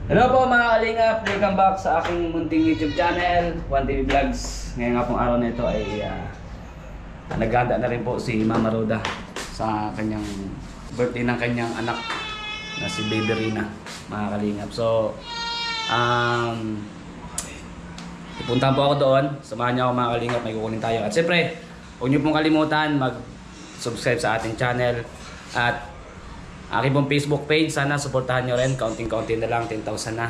Hello po mga kalingap, welcome back sa aking munting YouTube channel, 1TV Vlogs. Ngayon nga pong araw na ito ay naghanda na rin po si Mama Roda sa kanyang birthday ng kanyang anak na si Baby Rina, mga kalingap. So, ipuntahan po ako doon, samahan niyo ako mga kalingap, may kukunin tayo. At siyempre, huwag niyo pong kalimutan mag-subscribe sa ating channel at aking pong Facebook page, sana suportahan nyo rin, kaunting-kaunti na lang, 10,000 na.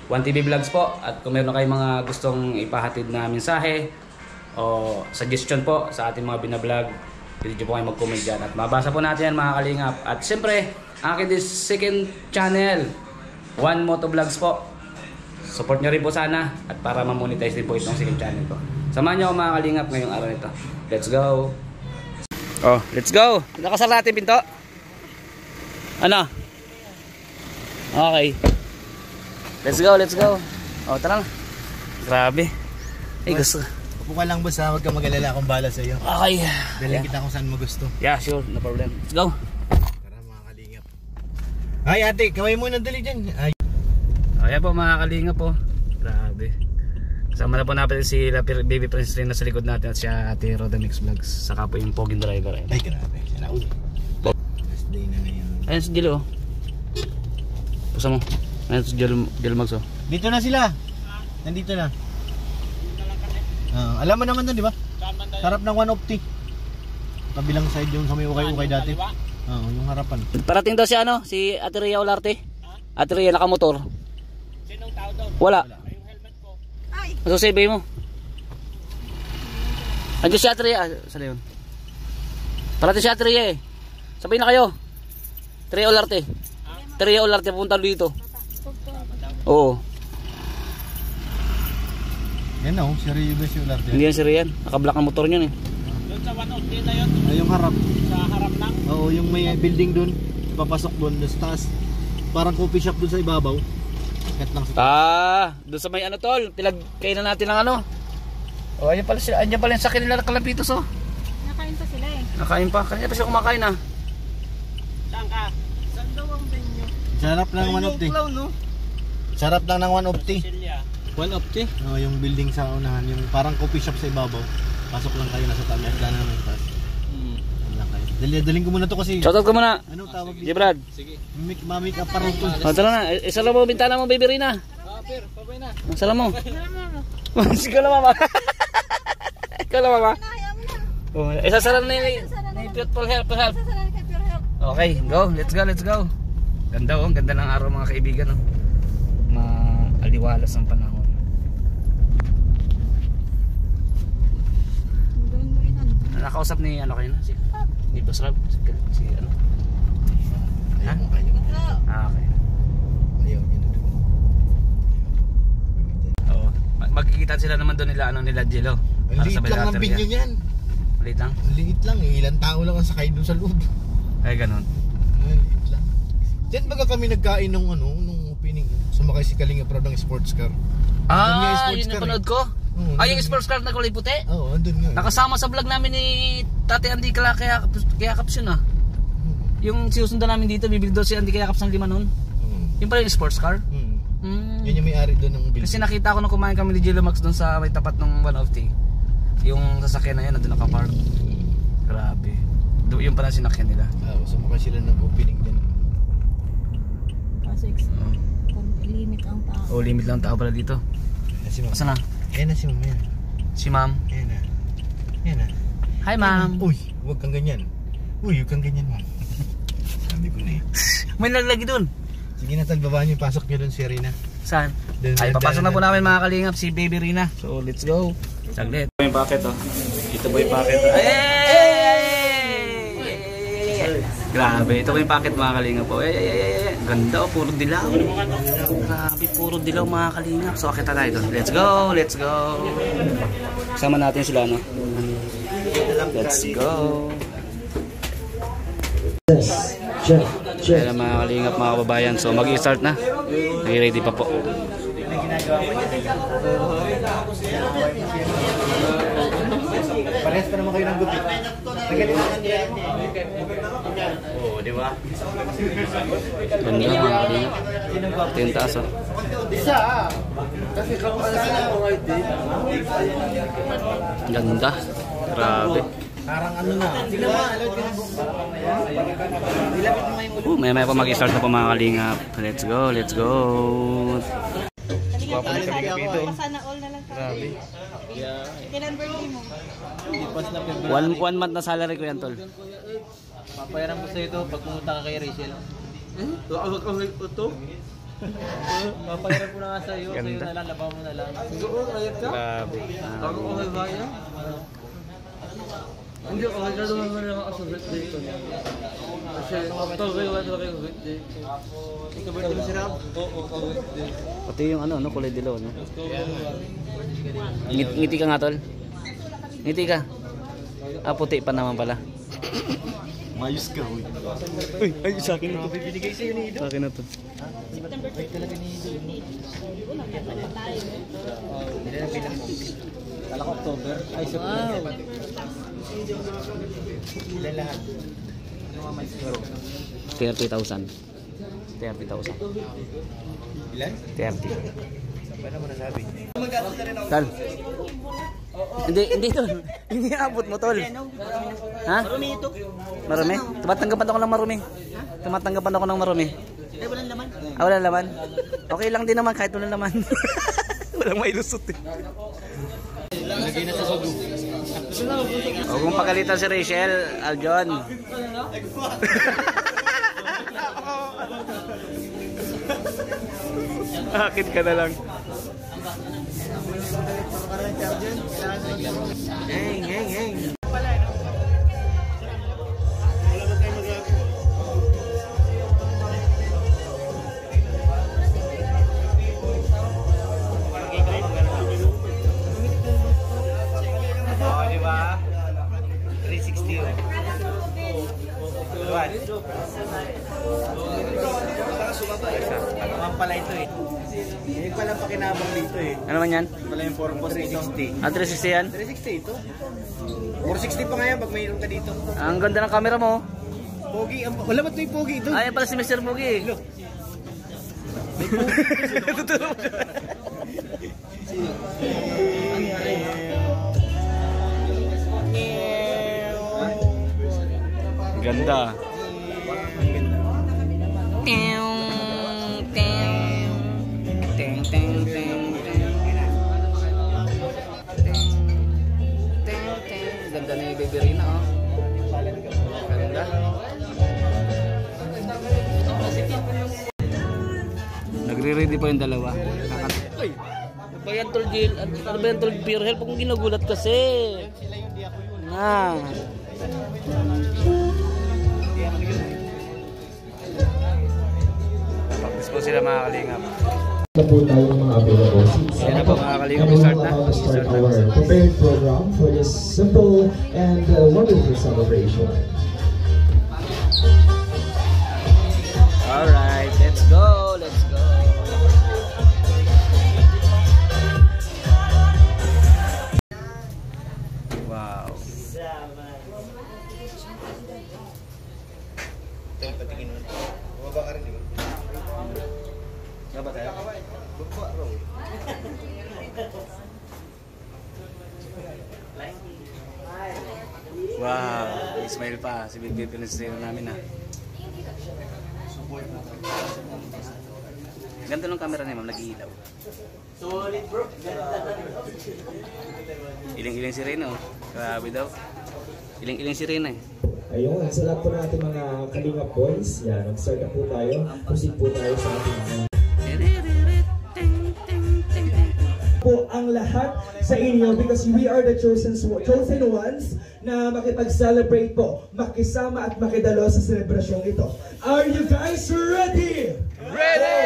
1TV Vlogs po, at kung meron kayong mga gustong ipahatid na mensahe o suggestion po sa ating mga binablog, pwede nyo po kayo mag-comment dyan at mabasa po natin yan mga kalingap. At siyempre, aking second channel, One Moto Vlogs po, support nyo rin po sana at para ma-monetize din po itong second channel ko. Samahan nyo ako mga kalingap ngayong araw nito. Let's go! Oh, let's go! Nakasara natin pinto. Ano? Okay. Let's go, let's go. Oh, tara na. Grabe. Ay, gusto. Upo ka lang boss ha, huwag ka mag-alala akong bala sa iyo. Okay. Dalhin kita kung saan mo gusto. Yeah, sure, no problem. Let's go. Tara mga kalingap. Ay ate, kamay mo nang dali dyan. Ay. Ayan po mga kalingap po. Grabe. Kasama na po natin si Baby Prince Rina sa likod natin at siya Ate Roda Mix Vlogs. Saka po yung Poging Driver. Ay grabe, siya na uli. Last day na ngayon. Ayan si Jello. Pusa mo. Ayan si Jello Mags. Dito na sila. Nandito na. Alam mo naman doon, di ba? Harap ng 150. Kabilang side yung sa may ukay-ukay dati. Oo, yung harapan. Parating daw si ano, si Ate Rhea Olarte. Ate Rhea nakamotor. Sinong tao doon? Wala. Yung helmet ko. Masusibay mo. Andiyo si Ate Rhea. Saan yun? Parating si Ate Rhea eh. Sabihin na kayo. Ate Olarte. Ate Olarte pupunta dito. Oo. Yan o, si Rio ba si Olarte? Hindi yan si Rian. Nakablock ang motor niyan eh. Doon sa 150 na yun. Ay, yung harap. Sa harap lang. Oo, yung may building doon. Papasok doon sa taas. Parang coffee shop doon sa ibabaw. Kat lang sa taas. Doon sa may ano tol. Pinagkainan natin ng ano. Oh, ayan pala yung sakin nila Kalapitos oh. Nakain pa sila eh. Nakain pa. Kanina pa siya kumakain ah. Saan ka? Saan daw ang venue? Sarap lang ng 150. No? Sarap lang ng 150. Silya. 150? Oo, yung building sa unahan, yung parang coffee shop sa ibabaw. Pasok lang kayo, nasa tabi, hagdan namin taas. Lang kayo. Daling ko muna to kasi. Shoutout ka muna. Ano tawag dito? Di Brad. Sige. Mamik up parang to. Oh, tara na. Isala mo bintana mo Baby Rina. Per, pabay na. Isala mo. Sige lang mama. Ikaw lang mama. Oh, isasara na ni Beautiful Help. Okay, go. Let's go. Ganda oh, ganda ng araw mga kaibigan oh. Maaliwalas ang panahon. Nakausap ni ano kayo na? Si Boss Rob? Si ano? Ha? Okay. Ayaw, yun doon. Oo. Magkikita sila naman doon nila ano nila Jello. Ang liit lang ng binyo niyan. Liit lang? Ang liit lang eh. Ilang tao lang ang sakay doon sa loob. Ay ganun. Ang liit lang. Diyan baga kami nagkain nung opening. Sumakay si Kalinga Prab ng sports car. Yun yung panood ko? Yung sports car na kulay puti? Oo, andun nga. Nakasama sa vlog namin ni Tate Andy kaya Kaps yun ah. Yung sinusundan namin dito, bibili daw si Andy kaya Kaps ng 5 nun. Yung pala yung sports car? Yan yung may-ari doon ng building. Kasi nakita ko nung kumain kami ni Jello Max doon sa may tapat ng 150. Yung sasakyan na yun, nandun nakapark. Grabe. Yung pala sinakyan nila. Oo, sumakay sila ng opening din. Kasi limit ang tao. Oh, limit lang tao pala dito. Yan si ma'am. Asan na? Yan na si ma'am yan. Si ma'am. Yan na. Yan na. Hi ma'am. Uy, huwag kang ganyan. Uy, huwag kang ganyan ma'am. Sabi ko na eh. May nalagi doon. Sige na tal, babaan niyo. Pasok niyo doon si Rina. Saan? Doon, Ay, doon, papasok na doon, po doon. namin mga kalingap si Baby Rina. So, let's go. Saglit. Ito yung packet oh. Ito po yung packet. Grabe, ito po yung packet mga kalingap po. Ganda oh, puro dilaw. Grabe, puro dilaw mga kalingap. So, akita tayo doon. Let's go. Kasama natin sila no. Let's go. Ayan mga kalingap mga kababayan. So mag-i-start na. Ready pa po. Parehas pa naman kayo ng gupit. Oo, di ba? Ganda mga kalingap. Ito yung taas oh. Ganda. Grabe. Parang ano na. Maya pa mag-start na po mga kalingap. Let's go, let's go. Sana all na lang tayo. Kailan birthday mo? One month na salary ko yan, tol. Papayaran ko sa ito pag pumunta ka kay Rachel. Ito? Papayaran ko na nga sa iyo. Sa iyo na lang, labaw mo na lang. Grabe. Bago ko kay Bayan? Hindi ako, nagdadawang mo na ako sa birthday ko. Kasi, kaway kayo birthday ko. Ikaw birthday mo si Rob? Oo, birthday. Pati yung ano, kulay dilaw, no? Ngiti ka nga, tol. Ngiti ka. Ah, puti pa naman pala. Mayos ka, uy. Uy, ay, sa akin ito. Binigay sa'yo ni Ido. Sa akin na to. September 15. Kala ko October. Ay, September. Ilan lahat? Ano nga may siguro? 30,000. 30,000. Ilan? 30. Paano mo nasabi? Tol. Hindi tol. Hindi abot mo, tol. Ha? Marumi ito. Marumi? Tumatanggapan ako ng marumi. Tumatanggapan ako ng marumi. Eh, walang laman. Ah, wala laman? Okay lang din naman kahit wala laman. Walang mailusot eh. Lagay na sa sogo. Huwag mong pagalitan si Rachel, Aljon. Akit ka na lang. Heng. Oh, di ba? 360 oh. Luwan. Naman pala ito eh. Hindi pala pakinabang dito eh. Ano man yan? Pala yung purpose nito. 360. Ah, 360 yan? 360 ito. 460 pa ngayon pag mayroon ka dito. Ang ganda ng camera mo. Pogi. Wala ba ito yung pogi ito? Ay, pala si Mr. Pogi. Ganda. Ganda ni Baby Rina, oh. Ganda. Nagre-ready pa yung dalawa. Ay! Ano ba yan, Tol Jill? Ano ba yan, Tol Pure Health? Kung ginugulat kasi. Practice po sila mga kalingap. Na po tayo ng mga available seats. Yan na po mga kalingap. And we're Start na. about to start our prepared program for this simple and wonderful celebration. Alright, let's go. Let's go. Wow. Ito yung patingin mo. Bumaba ka rin, di ba? Bumaba tayo? Bumaba raw. Wow. Ismail pa. Si Baby Pinastero namin ha. Ganda ng camera niya, ma'am. Nag-iilaw. Solid bro. Iling-iling si Reno. Grabe daw. Iling-iling si Reno eh. Ayun, sa lahat po natin mga Kalingap Boys, yan, mag-start na po tayo. Proceed po tayo sa ating po ang lahat sa inyo because we are the chosen ones na makipag-celebrate po, makisama at makidalo sa selebrasyong ito. Are you guys ready? Ready!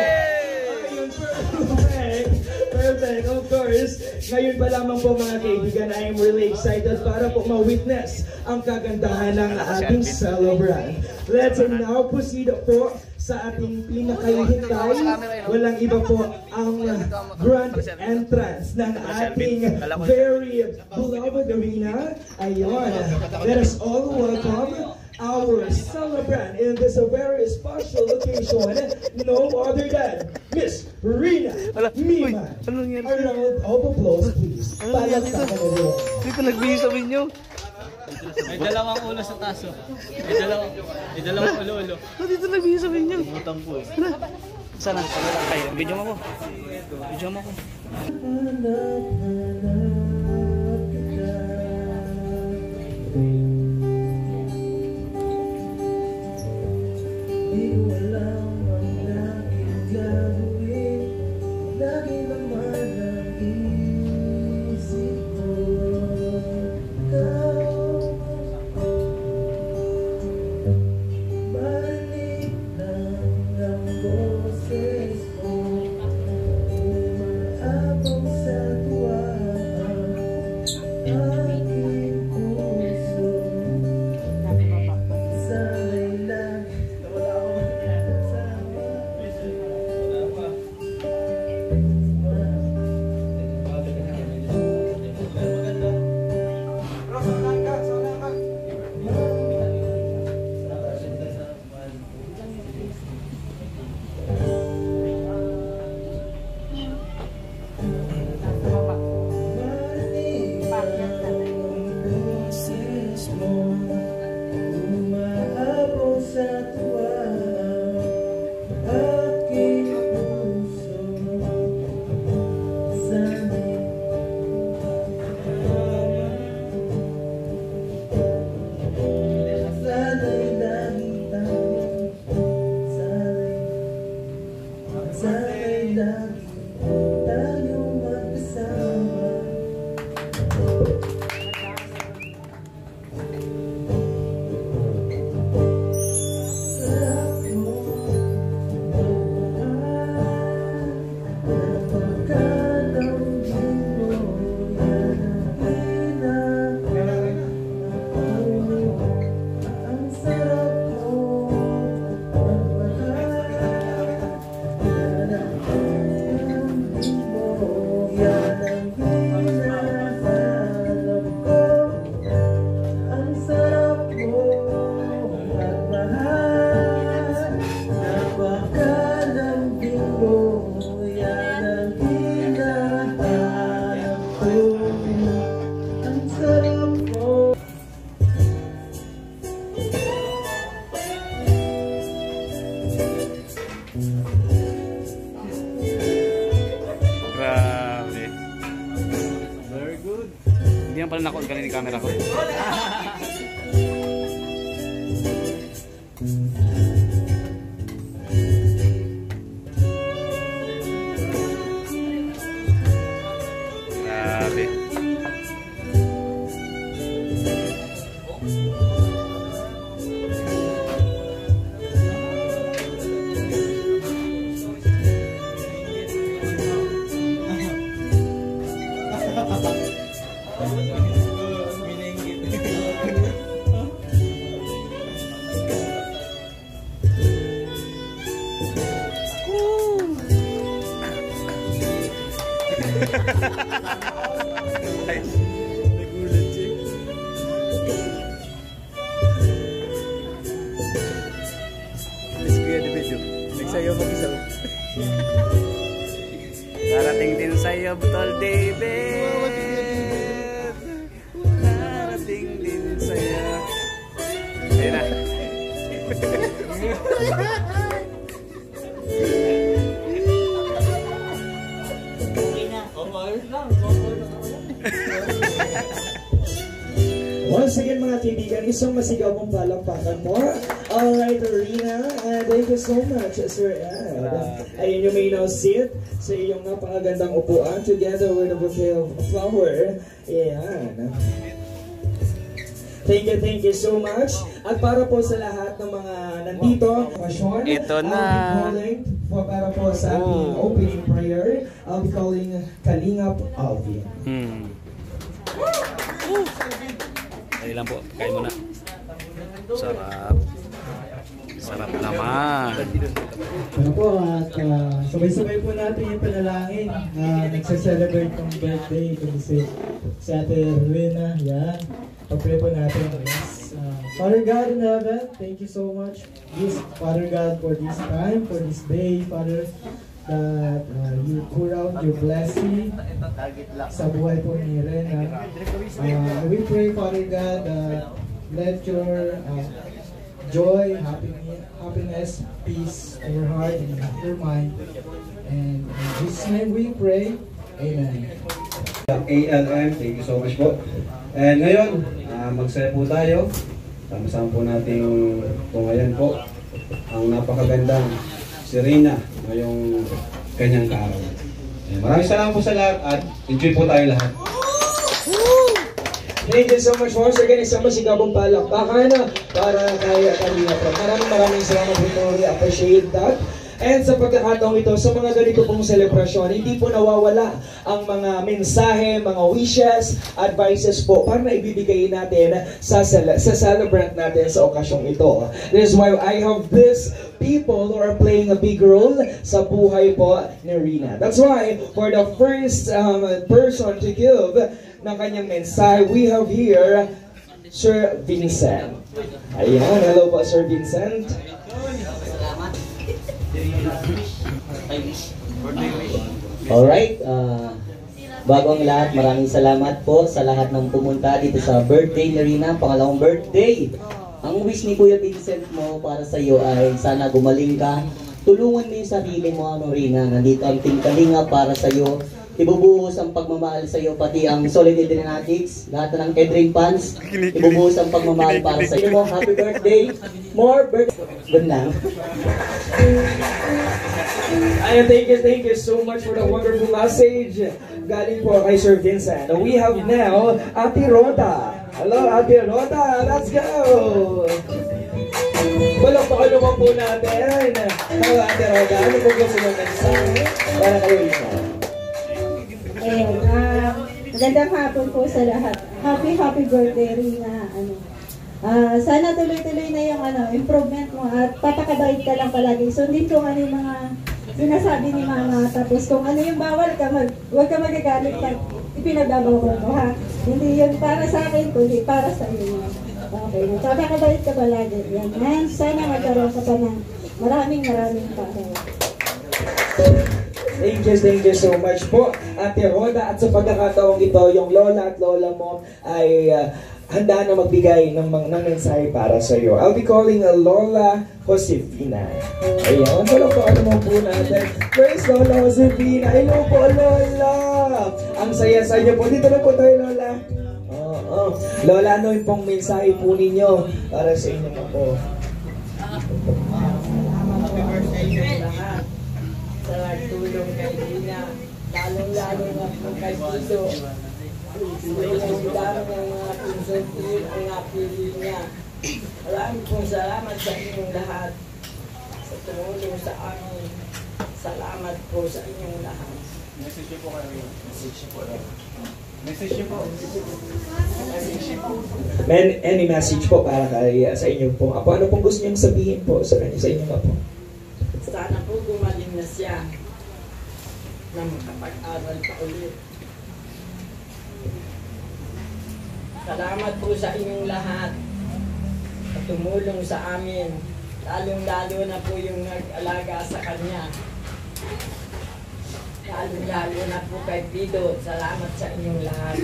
Ayun, perfect! Perfect, of course. Ngayon pa lamang po mga kaibigan, I am really excited para po ma-witness ang kagandahan ng ating celebrant. Let's now proceed po sa ating pinakahihintay. Walang iba po ang grand entrance ng ating very beloved arena. Ayun, let us all welcome our celebrant in this very special occasion, no other than Miss Rina Mima. A round of applause, please. Palakpakan na rin. Dito nagbihis sa inyo. May dalawang ulo sa taso. May dalawang ulo-ulo. Dito nagbihis sa inyo. Butang po eh. Sana? Ay, video mo ko. Video mo ko. Hindi yan pala nakuha kanina yung camera ko. Grabe. Nagulat siya. Let's go the video. Nagsayaw mag-isa. Darating din sa'yo, Butol David. Darating din sa'yo. Ayun na. Once again mga kaibigan, isang masigaw mong palampakan mo. Alright, Rina, and thank you so much, Sir Ed. Ayun, you may now sit sa iyong napakagandang upuan together with a bouquet of flower. Ayan. Thank you so much. At para po sa lahat ng mga nandito, ito na. I'll be calling para po sa ating opening prayer. I'll be calling Kalingap Alvin. Dali lang po, kain muna. Sarap. Sarap naman. Ano po, at sabay-sabay po natin yung panalangin na nagsa-celebrate ng birthday kung si Ate Rowena. Yan. Pag-pray po natin. Yes. Father God in heaven, thank you so much, Father God, for this time, for this day, Father, that you pour out your blessing sa buhay po ni Rena. We pray, Father God, let your joy, happiness, peace in your heart and your mind. And in Jesus' name we pray. Amen. ALM, thank you so much po. And ngayon, magsaya po tayo. Sama-sama po natin tungayan po ang napakagandang si Rina ngayong kanyang kaarawan. Maraming salamat po sa lahat at enjoy po tayo lahat. Thank you so much once again. Isang masigabong palakpakan para kay Kalina Prab. Maraming salamat po. We appreciate that. And sa pagkakataong ito, sa mga ganito pong selebrasyon, hindi po nawawala ang mga mensahe, mga wishes, advices po para na ibibigay natin sa celebrant natin sa okasyong ito. This is why I have these people who are playing a big role sa buhay po ni Rina. That's why for the first person to give ng kanyang mensahe, we have here Sir Vincent. Ayan, hello po Sir Vincent. Alright, bago ang lahat, maraming salamat po sa lahat ng pumunta dito sa birthday ni Rina, pangalawang birthday. Ang wish ni Kuya Vincent mo para sa iyo ay sana gumaling ka. Tulungan mo yung sarili mo, Rina. Nandito ang Team Kalinga para sa iyo. Ibubuhos ang pagmamahal sa iyo, pati ang Solid Adrenatics, lahat ng Edring fans. Ibubuhos ang pagmamahal para sa iyo. Happy birthday! More birthday! Good lang. And thank you so much for the wonderful message. Galing po kay Sir Vincent. We have now Ate Rhoda. Hello, Ate Rhoda. Let's go! Palakpakan naman po natin. Hello, Ate Rhoda. Ano po gusto mong mensahe para kayo ito? Ayun, magandang hapon po sa lahat. Happy birthday Rina. Sana tuloy-tuloy na yung improvement mo at papakabait ka lang palagi. Sundin kung ano yung mga sinasabi ni Mama. Tapos kung ano yung bawal ka, huwag ka magagalit pag ipinagbabawa mo, ha? Hindi yun para sa akin, kundi para sa iyo. Okay, papakabait ka palagi. Yan. And sana magkaroon ka pa ng maraming para. Thank you so much po, Ate Rhoda. At sa pagkakataong ito, yung lola at lola mo ay handa na magbigay ng mensahe para sa iyo. I'll be calling Lola Josefina. Ayan, wala po ano mo po natin. Praise Lola Josefina. Hello po, Lola. Ang saya-saya niyo po. Dito na po tayo, Lola. Lola, ano yung pong mensahe po ninyo para sa inyo po? Happy birthday sa lahat. Sa nagtulong kay Rina, lalong-lalo na po kay Tito. Yung dami ng mga pinsuntin ang napili niya. Maraming pong salamat sa inyong lahat sa tumulong sa amin. Salamat po sa inyong lahat. Message niyo po kayo. Message niyo po. Any message po para kay sa inyo po? Apo, ano pong gusto niyong sabihin po sa inyo po? Sana po gumaling na siya na makapag-aral pa ulit. Salamat po sa inyong lahat at tumulong sa amin. Lalong-lalo na po yung nag-alaga sa kanya. Lalong-lalo na po kay Pido. Salamat sa inyong lahat.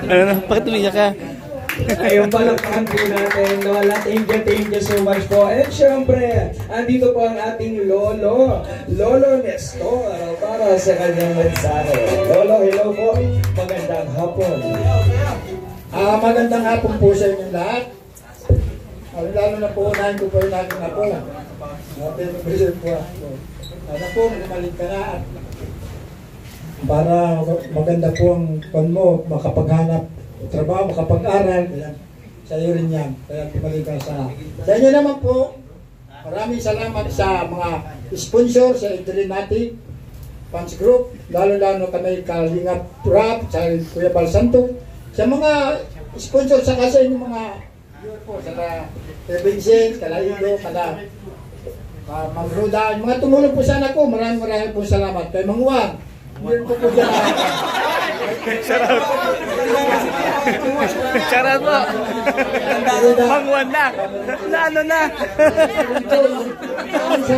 Ano po? Bakit umiyak ka? Ayun, palakpakan po natin, Lola. Thank you so much po. And syempre, andito po ang ating Lolo Nestor, para sa kanyang mensahe. Lolo, hello po. Magandang hapon. Magandang hapon po sa inyong lahat. Lalo na po unahin ko po yung aking apo. Pero po ako. Sana po, gumaling ka na at para maganda po ang pan mo, makapaghanap trabaho, makapag-aral. Sa iyo rin yan. Kaya gumaling ka sana. Sa inyo naman po, maraming salamat sa mga sponsor sa Adrenati. fans group, lalo-lalo kami Kalingap Rap, sa Kuya Bal Santo, sa mga sponsor sa kasi yung mga po, sa Vincent, Kalaido, kala Ma'am Roda, yung mga tumulong po sana ko, maraming po salamat. Kay Mang Juan, hindi po po dyan. Charot po. Mang Juan na. Ano na? Sa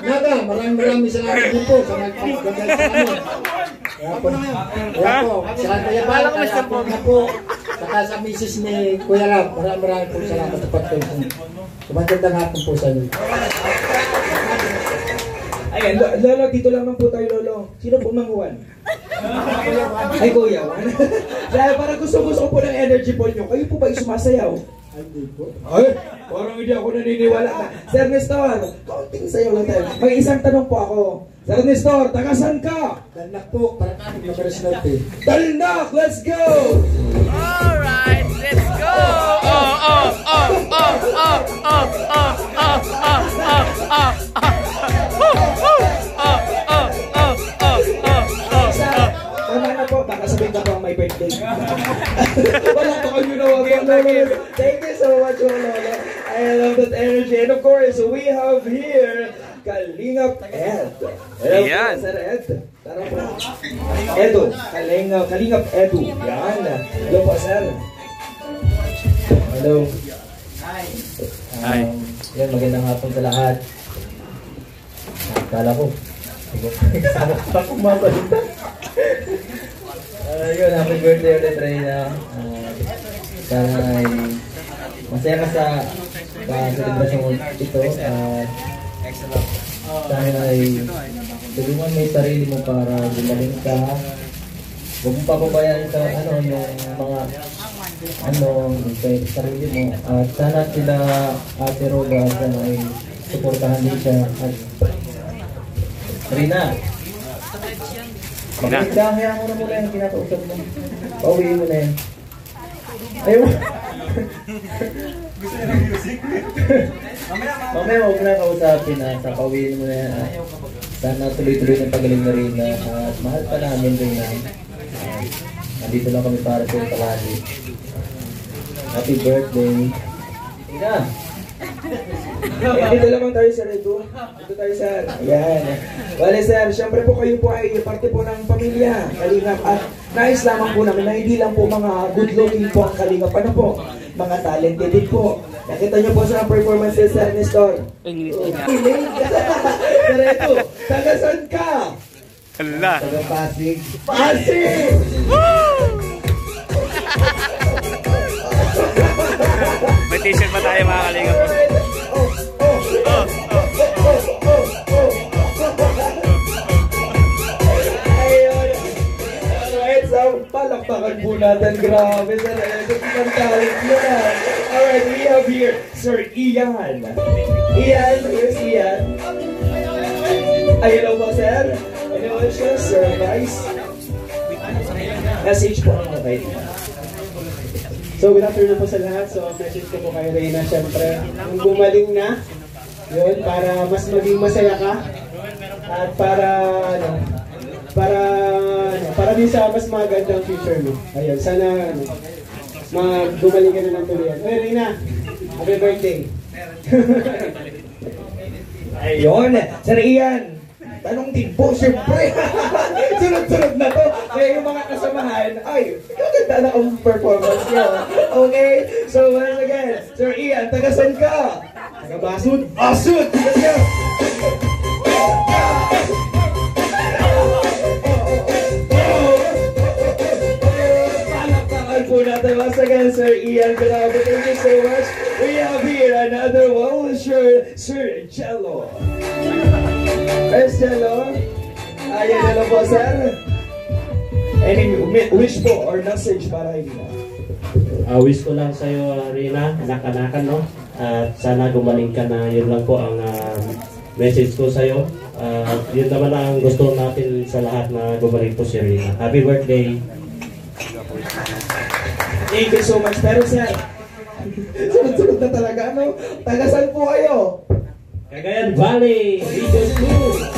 Naga, maraming salamat din po sa nagpagagay sa amin. Kaya po, sa Kuya Bal, kaya po na po, saka sa misis ni Kuya Rab, maraming po salamat sa pagtulong. Magandang hapon po sa inyo. Ayan, Lolo, dito lamang po tayo, Lolo. Sino po Mang Juan? Ay, Kuya Juan. Dahil parang gusto-gusto po ng energy po nyo. Kayo po ba sumasayaw? Hindi po. Ay, parang hindi ako naniniwala na. Sir Nestor, kaunting sayaw lang tayo. May isang tanong po ako. Sir Nestor, taga saan ka? Dalnak po, para kami mag-resnote. Dalnak, let's go! Alright, let's go! Tama na po, baka sabihin ka po ang may birthday. Wala pa kayo nawagan, Lolo. Thank you so much, Lolo. I love that energy. And of course, we have here Kalingap Ed. Yan. Sir Ed. Tara po. Edu. Kalingap Edu. Yan. Hello po, sir. Hello. Hi. Yan, magandang hapon sa lahat. Kala ko. Sana pa kumabalita. Yun, happy birthday ulit, Reyna. Sana ay masaya ka sa celebration ito. Sana ay tulungan mo yung sarili mo para gumaling ka. Huwag mo papabayaan sa yung mga yung sarili mo. At sana sila Ate Roga sana ay suportahan din siya. At Rina, magandahaya mo na muna yung kinakausap mo. Pauwiin mo na yan. Ayaw. Mamaya huwag na kausapin na sa pauwiin mo na yan. Sana tuloy-tuloy ng pagaling na Rina. At mahal pa namin Rina. Nandito lang kami para sa iyo palagi. Happy birthday. Rina! Dito lamang tayo, sir Edu. Dito tayo, sir. Ayan. Wala, sir. Siyempre po kayo po ay parte po ng pamilya Kalingap. At nais lamang po namin na hindi lang po mga good looking po ang Kalingap. Ano po? Mga talented din po. Nakita niyo po sa performance ni Sir Nestor. Sir Edu, taga saan ka? Hala. Taga Pasig. Pasig! May t-shirt pa tayo mga kalingap. Alright, so palakpakan po natin. Grabe, Sir Edu. Talent mo na. Alright, we have here Sir Ian. Ian, here's Ian. Ay, hello po, sir. Hello siya, Sir Vice. Message po ako, right? So, good afternoon po sa lahat. So, message ko po kay Reyna, syempre, kung gumaling na, yun, para mas maging masaya ka, at para din sa mas magandang future mo. Ayun, sana, gumaling ka na ng tuluyan. Hey, Reyna, happy birthday. Ayun, Sir Ian. Tanong din po, syempre. Sunod-sunod na to. Kaya yung mga kasamahan, ay, ganda na ang performance nyo. Okay? So, once again, Sir Ian, taga-san ka? Taga-Basud. Basud! Let's go! Palakpakan po natin once again, Sir Ian. Grabe, thank you so much. We have here another one, Sir Jello. Where's Jello? Ayan na lang po, sir. Any wish po or message para Rina? Wish ko lang sa'yo, Rina, anak-anakan, no? At sana gumaling ka na. Yun lang po ang message ko sa'yo. Yun naman ang gusto natin sa lahat na gumaling po si Rina. Happy birthday! Thank you so much. Pero sir, sunod-sunod na talaga, ano? Taga-saan po kayo? Cagayan Valley, Region 2!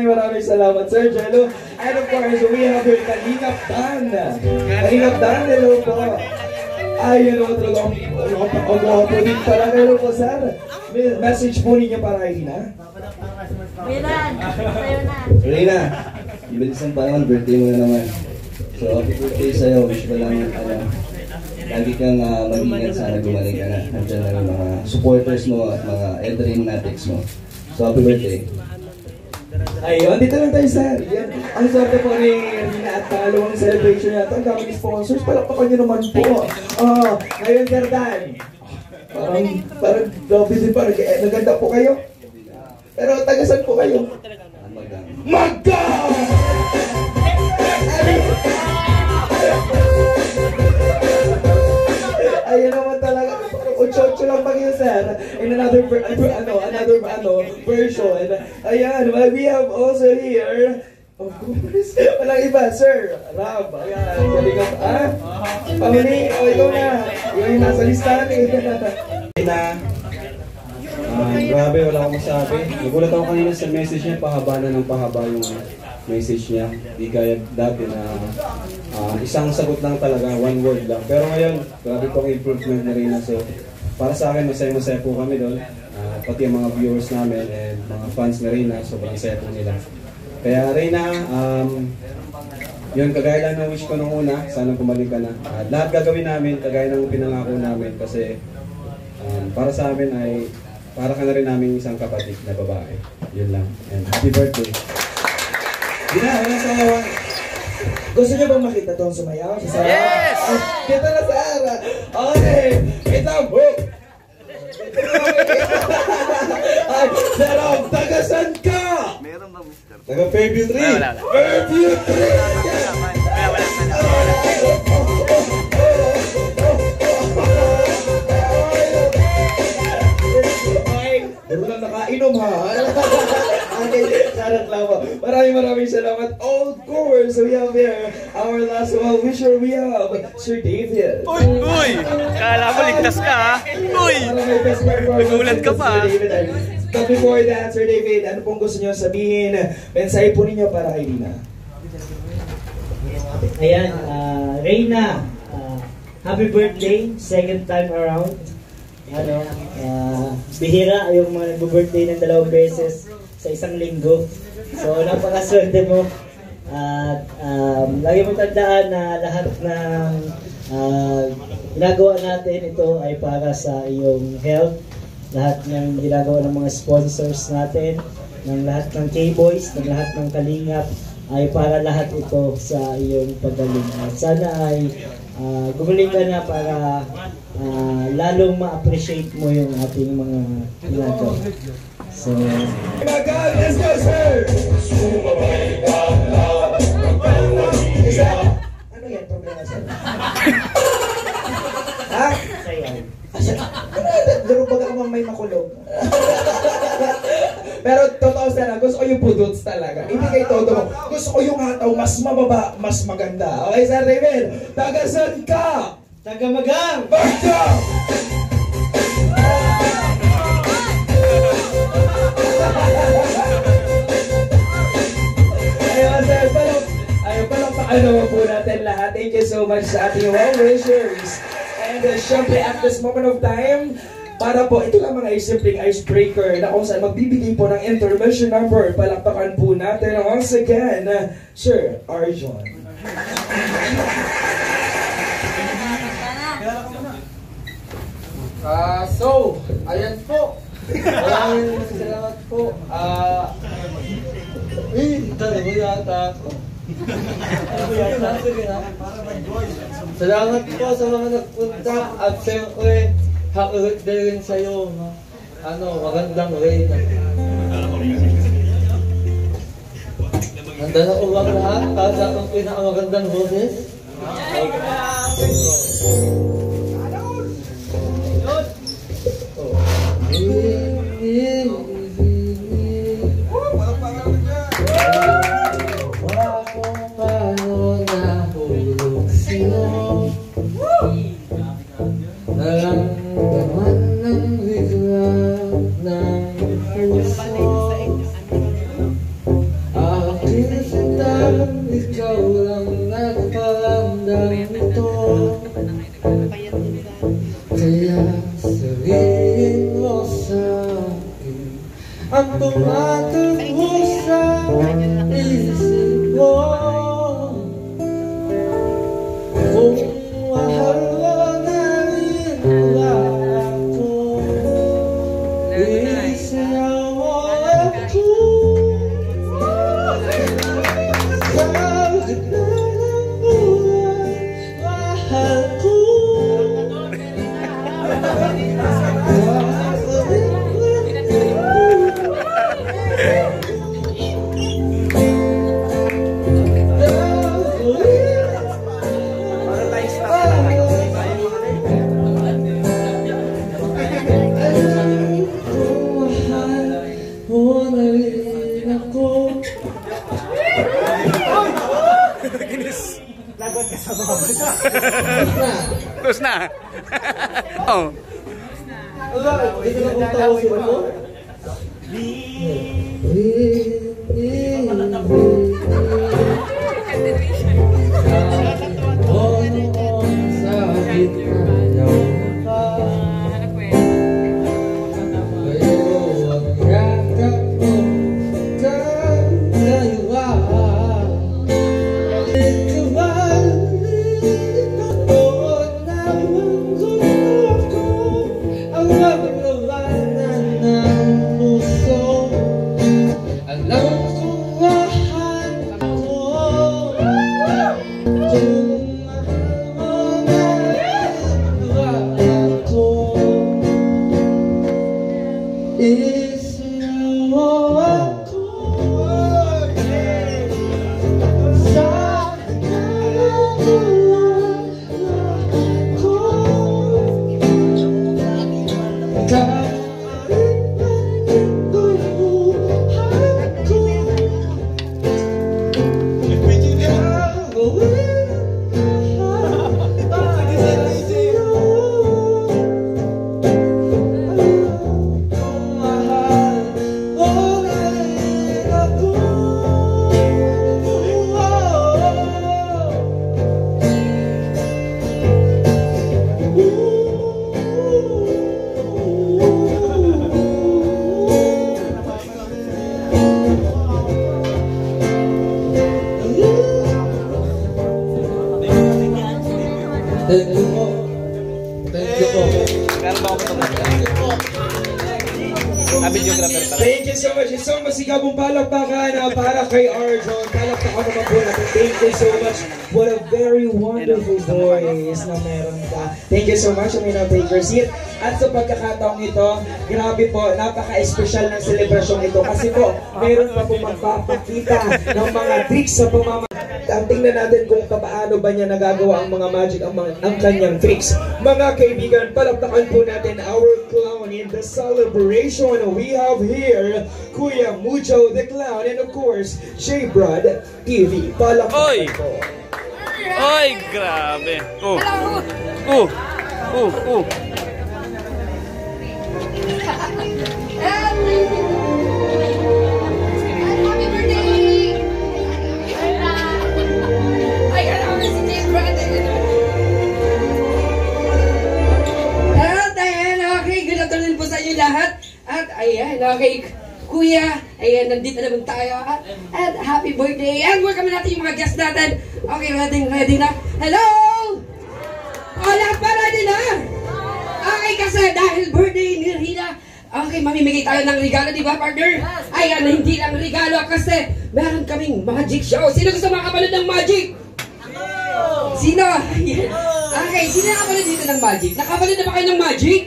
Maraming salamat, Sir Jello. And of course, we have your Kalingap Dan. Kalingap Dan, hello po. Ay, hello talaga. Ang din pala. Hello po, sir. Message po ninyo para kay Rina. Miran, sa'yo na. Rina, bilis ang panahon, birthday mo na naman. So, happy birthday sa'yo. Wish ko lang, lagi kang mag-ingat, sana gumaling ka na. Nandiyan lang yung mga supporters mo at mga Eldrimnatics mo. So, happy birthday. Ayun, dito lang tayo, sir. Yan. Ang swerte po ni Rina at pangalawang celebration natin. Ang kami sponsors, palakpakan nyo naman po. Ngayon, Sir Dan. Parang grabe din pa. Naganda po kayo. Pero tagasan po kayo. Magka! Ayun naman talaga. Ocho lang pa kayo, sir. In another version. Ayan, we have also here, of course, walang iba, Sir Rab. Ayan, galing ka pa. Pamili, ikaw na. Yung nasa listahan eh. Grabe, wala akong masabi. Nagulat ako kanina sa message niya, pahaba na ng pahaba yung message niya. Di kaya dati na isang sagot lang talaga, one word lang. Pero ngayon, grabe pong improvement na rin. So, para sa akin, masaya-masaya po kami doon. Pati ang mga viewers namin and mga fans na Rina, sobrang saya po nila. Kaya Rina, yun, kagaya lang ng wish ko nung una, sana bumalik ka na. Lahat gagawin namin, kagaya ng pinangako namin kasi para sa amin ay para ka na rin namin isang kapatid na babae. Yun lang. And happy birthday. Gina, wala sa awa. Gusto niyo bang makita doon sumayaw? Yes! Dito na sa Ara. Okay, ito po. Ay, Sarap, tagasan ka! Meron ba, mister? Taga Fairview 3. Fairview 3! Dito lang nakainom ha. Maraming salamat. Of course, we have here our last well-wisher. We have Sir David. Uy! Kala mo ligtas ka ha? Uy! Nagulat ka pa. But before that, Sir David, ano pong gusto niyo sabihin? Mensahe po ninyo para kay Rina. Ayan, Reyna, happy birthday, second time around. Bihira yung mga nag-birthday ng 2 beses sa isang linggo. So, napakaswerte mo. At lagi mo tandaan na lahat ng ginagawa natin ito ay para sa iyong health. Lahat ng ginagawa ng mga sponsors natin, ng lahat ng K-Boys, ng lahat ng Kalingap, ay para lahat ito sa iyong pagaling. At sana ay gumaling ka na para lalong ma-appreciate mo yung ating mga ginagawa. So, my God, let's go, sir! Ano yan, problema, sir? Ha? sayaw. Daro ba ka may makulog? Pero totoo sir, gusto ko yung budots talaga. Hindi kay todo. Gusto ko yung hataw, mas mababa, mas maganda. Okay, Sir David? Tagasan ka? Tagamagang! Magang! Ayun, sir, paano po natin lahat. Thank you so much sa ating well-wishers. And syempre, at this moment of time, para po, ito lang mga simpleng icebreaker na kung saan magbibigay po ng intermission number. Palakpakan po natin once again, Sir Arjon. So, ayan po. Maraming salamat po. Dalawa yata ako. Salamat po sa mga nagpunta at siyempre, happy birthday rin sa'yo. Magandang rin. Handa na uwag lahat para sa akong pinakamagandang boses. Close na. Oh. Dito na kung tao sila mo. Thank you so much. Isang masigabong palakpakan para kay Arjon. Palakpakan naman po natin. Thank you so much. What a very wonderful voice na meron ka. Thank you so much. You may now take your seat. At sa pagkakataong ito, grabe po, napaka-espesyal ng selebrasyon ito. Kasi po, meron pa po magpapakita ng mga tricks sa pamamagitan. Tingnan natin kung paano ba niya nagagawa ang mga magic, ang kanyang tricks. Mga kaibigan, palakpakan po natin our clown in the celebration. We have here Kuya Mucho the Clown and of course, J-Brad TV. Palakpakan po. Oy, grabe. Lahat at ayan, okay, Kuya, ayan, nandito naman tayo at happy birthday and welcome natin yung mga guests natin. Okay, ready na? Hello! O, lahat ba ready na? Okay, kasi dahil birthday ni Rina, okay, mamimigay tayo ng regalo, di ba, partner? Ayan, hindi lang regalo kasi meron kaming magic show. Sino gusto makapanood ng magic? Sino? Okay, sino nakapanood dito ng magic? Nakapanood na ba kayo ng magic?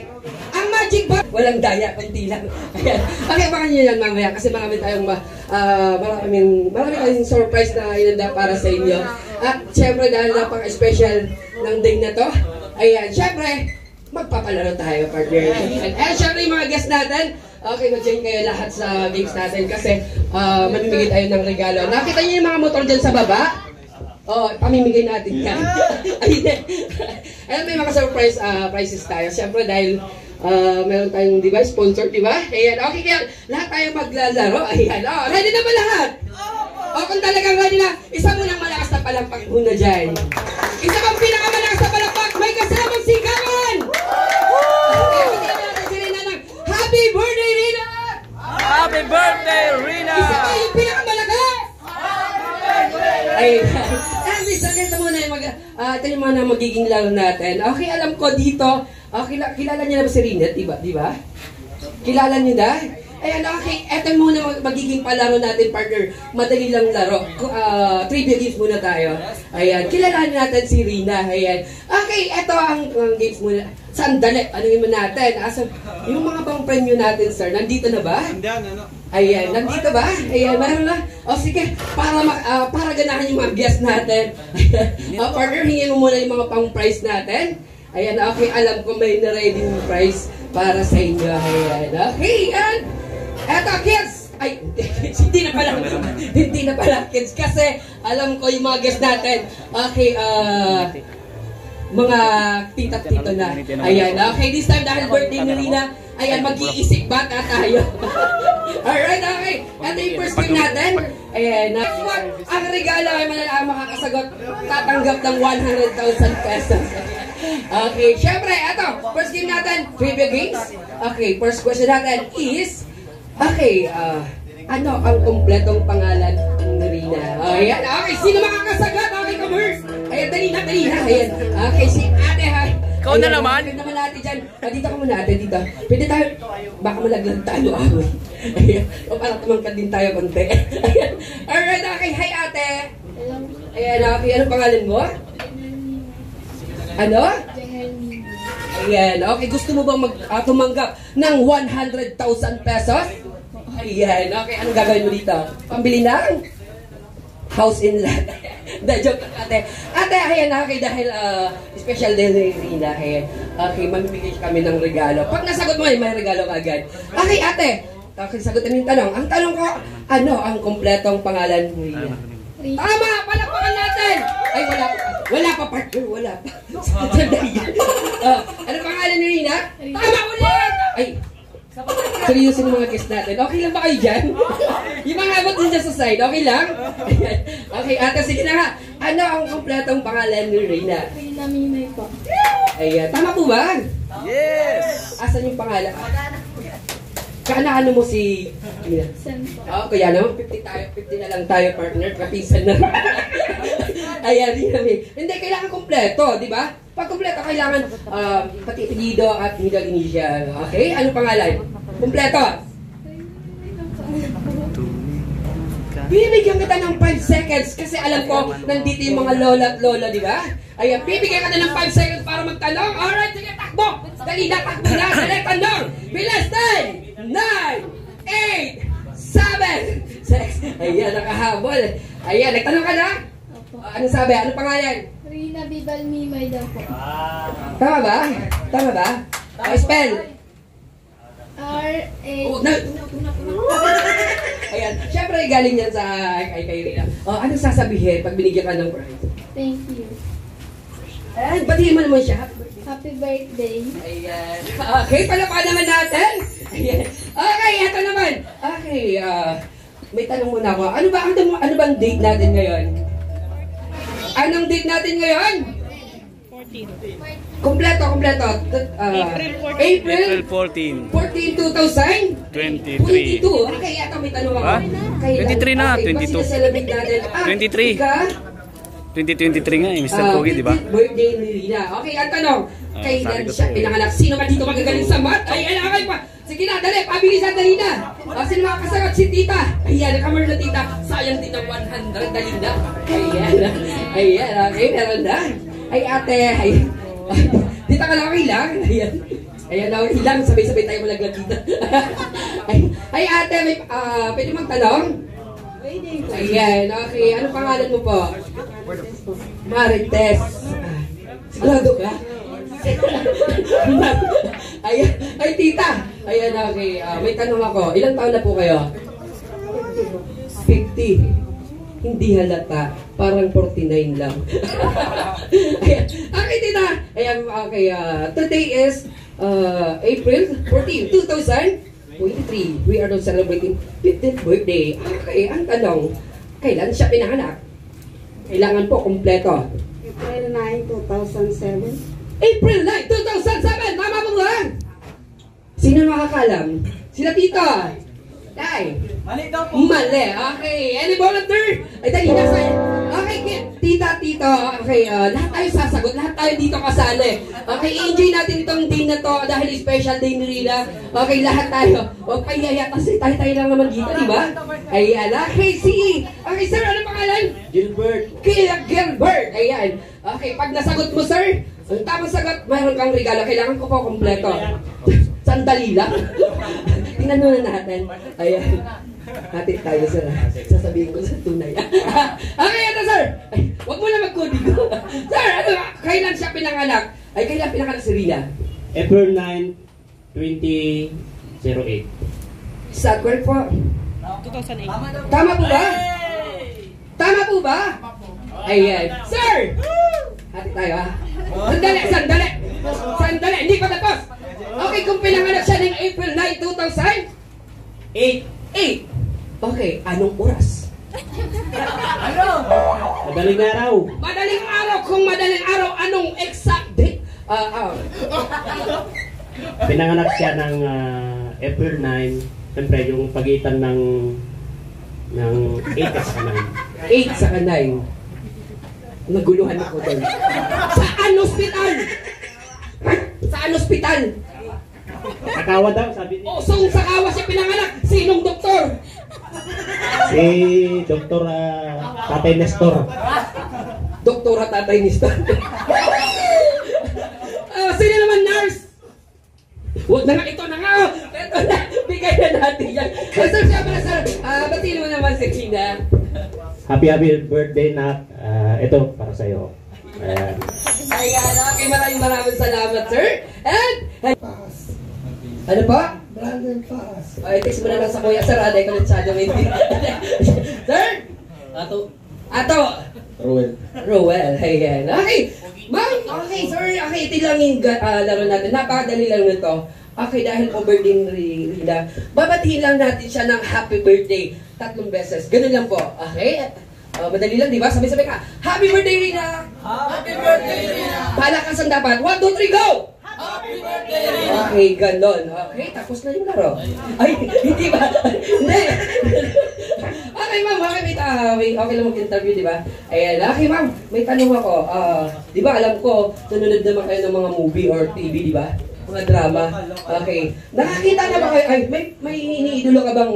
Ang magic ba? Walang daya, kunti lang. Ayan. Okay, baka nyo yan mamaya kasi marami tayong marami tayong surprise na inanda para sa inyo. At syempre dahil napaka-special ng day na to, ayan, syempre, magpapalaro tayo, partner. And syempre yung mga guests natin, okay, mag-join kayo lahat sa games natin kasi mamimigay tayo ng regalo. Nakita nyo yung mga motor dyan sa baba? Oh, pamimigay natin yan. Ayun, may mga surprise prizes tayo. Siyempre dahil meron tayong, di ba, sponsor, di ba? Ayan, okay, kaya lahat tayo maglalaro. Ayan, oh, ready na ba lahat? O, kung talagang ready na, isa mo ng malakas na palakpak muna dyan. Isa pang pinakamalakas na palakpak, may kasamang sigawan! Okay, hindi natin si Rina ng Happy Birthday, Rina! Happy birthday, Rina! Isa pa yung pinakamalakas! Ayun. Ito muna yung ito yung mga magiging laro natin. Okay, alam ko dito, kilala niyo na ba si Rina, di ba? Kilala niyo na? Ayan, okay, ito muna magiging palaro natin, partner. Madali lang laro. Trivia games muna tayo. Ayan, kilalanin natin si Rina. Ayan. Okay, ito ang games muna. Sandali, anuhin mo natin. Yung mga pang premyo natin, sir, nandito na ba? Ayan, nandito ba? Ayan, meron na. O sige, para ganahan yung mga guests natin. Partner, hingin mo muna yung mga pang prize natin. Ayan, okay, alam ko may na-ready yung prize para sa inyo. Ayan, okay, yan. Eto, kids! Ay, hindi na pala kids kasi Alam ko yung mga guests natin. Okay, mga tita-tito na. Ayan, okay, this time dahil birthday ni Rina, ayan, mag-iisip bata tayo. Alright, okay. Ito yung first game natin. Ayan, ang regalo ay malalaman makakasagot, tatanggap ng 100,000 pesos. Okay, syempre, ito, first game natin, trivia games. Okay, first question natin is, okay, ano ang kumpletong pangalan ni Rina? Ayan, okay, sino makakasagot? Okay, come-hers. Ayan, dali na. Ayan, okay, si ate, ha? Ikaw na naman. Ayan, naman natin dyan. Dito ka muna, ate, dito. Pwede tayo, baka malaglag tayo, away. Ayan, o para tumangkad din tayo konti. Ayan, alright, okay, hi, ate. Ayan, okay, anong pangalan mo? Ano? Ayan, okay, gusto mo bang tumanggap ng 100,000 pesos? Ayan, okay, anong gagawin mo dito? Pambili ng house in land. Joke lang, ate. Ate, ayan, okay, dahil special day ni Rina, ayan. Okay, mamimigay kami ng regalo. Pag nasagot mo, may regalo ka agad. Okay, ate, okay, sagutin yung tanong. Ang tanong ko, ano ang kumpletong pangalan ni Rina? Tama! Palakpakan natin! Ay, wala pa partner, wala pa. Ano pangalan ni Rina? Tama ulit! Ay, seryosin yung mga guests natin. Okay lang ba kayo dyan? Yung mga abot din dyan sa side, okay lang? Okay, ate, sige na nga. Ano ang kompletong pangalan ni Rina? Rina Mimay po. Ayan, tama po ba? Yes! Asan yung pangalan? Kaano mo si Rina? Sen po. Kaya naman, 50 na lang tayo, partner. Kapisan na. Ayan, Rina May. Hindi, kailangan kompleto, di ba? Pag kompleto, kailangan pati apelyido at middle initial. Okay? Ano pangalan? Kompleto. Bibigyan kita ng 5 seconds kasi alam ko nandito yung mga lola at lolo, di ba? Ayan, bibigyan ka na ng 5 seconds para magtanong. Alright, sige, takbo! Dali na, takbo na! Dali, tanong! Bilas, 10, 9, 8, 7, 6. Ayan, nakahabol. Ayan, nagtanong ka na? Ano sabi? Ano pangalan? Rina Bibal Mimay daw po. Tama ba? Tama ba? Spell. R-A... Ayan, syempre galing yan sa kay Rina. Ano sasabihin pag binigyan ka ng prize? Thank you. Ayan, batiin mo naman siya. Happy birthday. Ayan. Okay, palapakan naman natin. Ayan. Okay, ito naman. Okay, may tanong muna ako. Ano bang date natin ngayon? Anong date natin ngayon? 14. Kompleto. April 14. 14, 2023. 22. Okay, ito may tanong ako. 23 na, 22. 23. 2023 nga eh, Mr. Pogi, di ba? Birthday ni Rina. Okay, ang tanong. Kailan siya pinanganak? Sino man dito magagaling sa math? Ay, okay pa. Sige na, dali, pabilisan dali na. Sino makakasagot? Si tita. Ayan, nakamar na tita. Sayang din ang 100, dali na. Ayan, okay, meron na. Ay, ate, ay. Tita ka lang, okay lang. Ayan, okay lang. Sabay-sabay tayo malaglag dito. Ay, ate, may, pwede magtanong? Ayan, okay. Ano pangalan mo po? Marites. Sigurado ka? Ayan, ay tita. Ayan, okay. May tanong ako. Ilang taon na po kayo? 50. Hindi halata. Parang 49 lang. Ayan. Okay, tita. Ayan, okay. Today is April 14, 2023. We are now celebrating 50th birthday. Okay, ang tanong, kailan siya pinanganak? Kailangan po kompleto. April 9, 2007. April 9, 2007! Tama po ba? Sino makakalam? Sila tito. Day. Mali daw po. Mali. Okay. Any volunteer? Ay, dali na sa'yo. Okay, tita, tito. Okay, lahat tayo sasagot. Lahat tayo dito kasali. Okay, enjoy natin itong day na to dahil special day ni Rina. Okay, lahat tayo. Huwag payaya kasi tayo lang naman dito, di ba? Ayan. Okay, sige. Okay, sir, ano pangalan? Gilbert. Gilbert. Ayan. Okay, pag nasagot mo, sir, ang tamang sagot, mayroon kang regalo. Kailangan ko po kompleto. Sandali lang. Tingnan muna natin. Ayan. Hati tayo, sir. Sasabihin ko sa tunay. Okay, ito, sir. Ay, huwag mo na mag-codigo. Sir, ano, kailan siya pinanganak? Ay, kailan pinanganak si Rina? April 9, 2008. Sa correct po. 2008. Tama po ba? Tama po ba? Ayan. Sir! Hati tayo ha. Sandali. Hindi pa tapos. Okay, kung pinanganak siya ng April 9, 2008. Okay, anong oras? Madaling araw. Madaling araw. Kung madaling araw, anong exact date? Pinanganak siya ng April 9. Siyempre, yung pagitan ng 8 at saka 9. 8 saka 9. Naguluhan ako doon. Saan hospital? Saan hospital? Nakawa daw, sabi niya. So, sa kawa siya pinanganak. Sinong doktor? Si Dr. Tatay Nestor. Doktora Tatay Nestor. Sino naman nurse? Huwag na nga, ito na nga. Ito na, bigay na natin yan. Sir, siya pala sir, batiin mo naman si Gina. Happy birthday na. Ito, para sa'yo. Ayan. Ayan, okay, maraming salamat, sir. And, ano pa? Brandon Paas. Ay, text mo na lang sa kuya, sir. Aday ko lang siya. Sir? Ato. Rowell. Ayan. Okay. Ma'am, okay, sir. Okay, ito lang yung laro natin. Napakadali lang nito. Okay, dahil po birthday ni Rina, babatiin lang natin siya ng happy birthday 3 beses. Ganun lang po. Okay? Madali lang, di ba? Sabay-sabay ka. Happy birthday, Rina! Happy birthday, Rina! Palakasan dapat. 1, 2, 3, go! Happy birthday, Rina! Okay, ganon. Okay, tapos na yung laro. Ay, hindi ba? Hindi! Okay, ma'am. Okay lang mag-interview, di ba? Ayan. Okay, ma'am. May tanong ako. Di ba, alam ko, nanonood naman kayo ng mga movie or TV, di ba? Mga drama. Okay. Nakakita na ba kayo? Ay, may iniidolo ka bang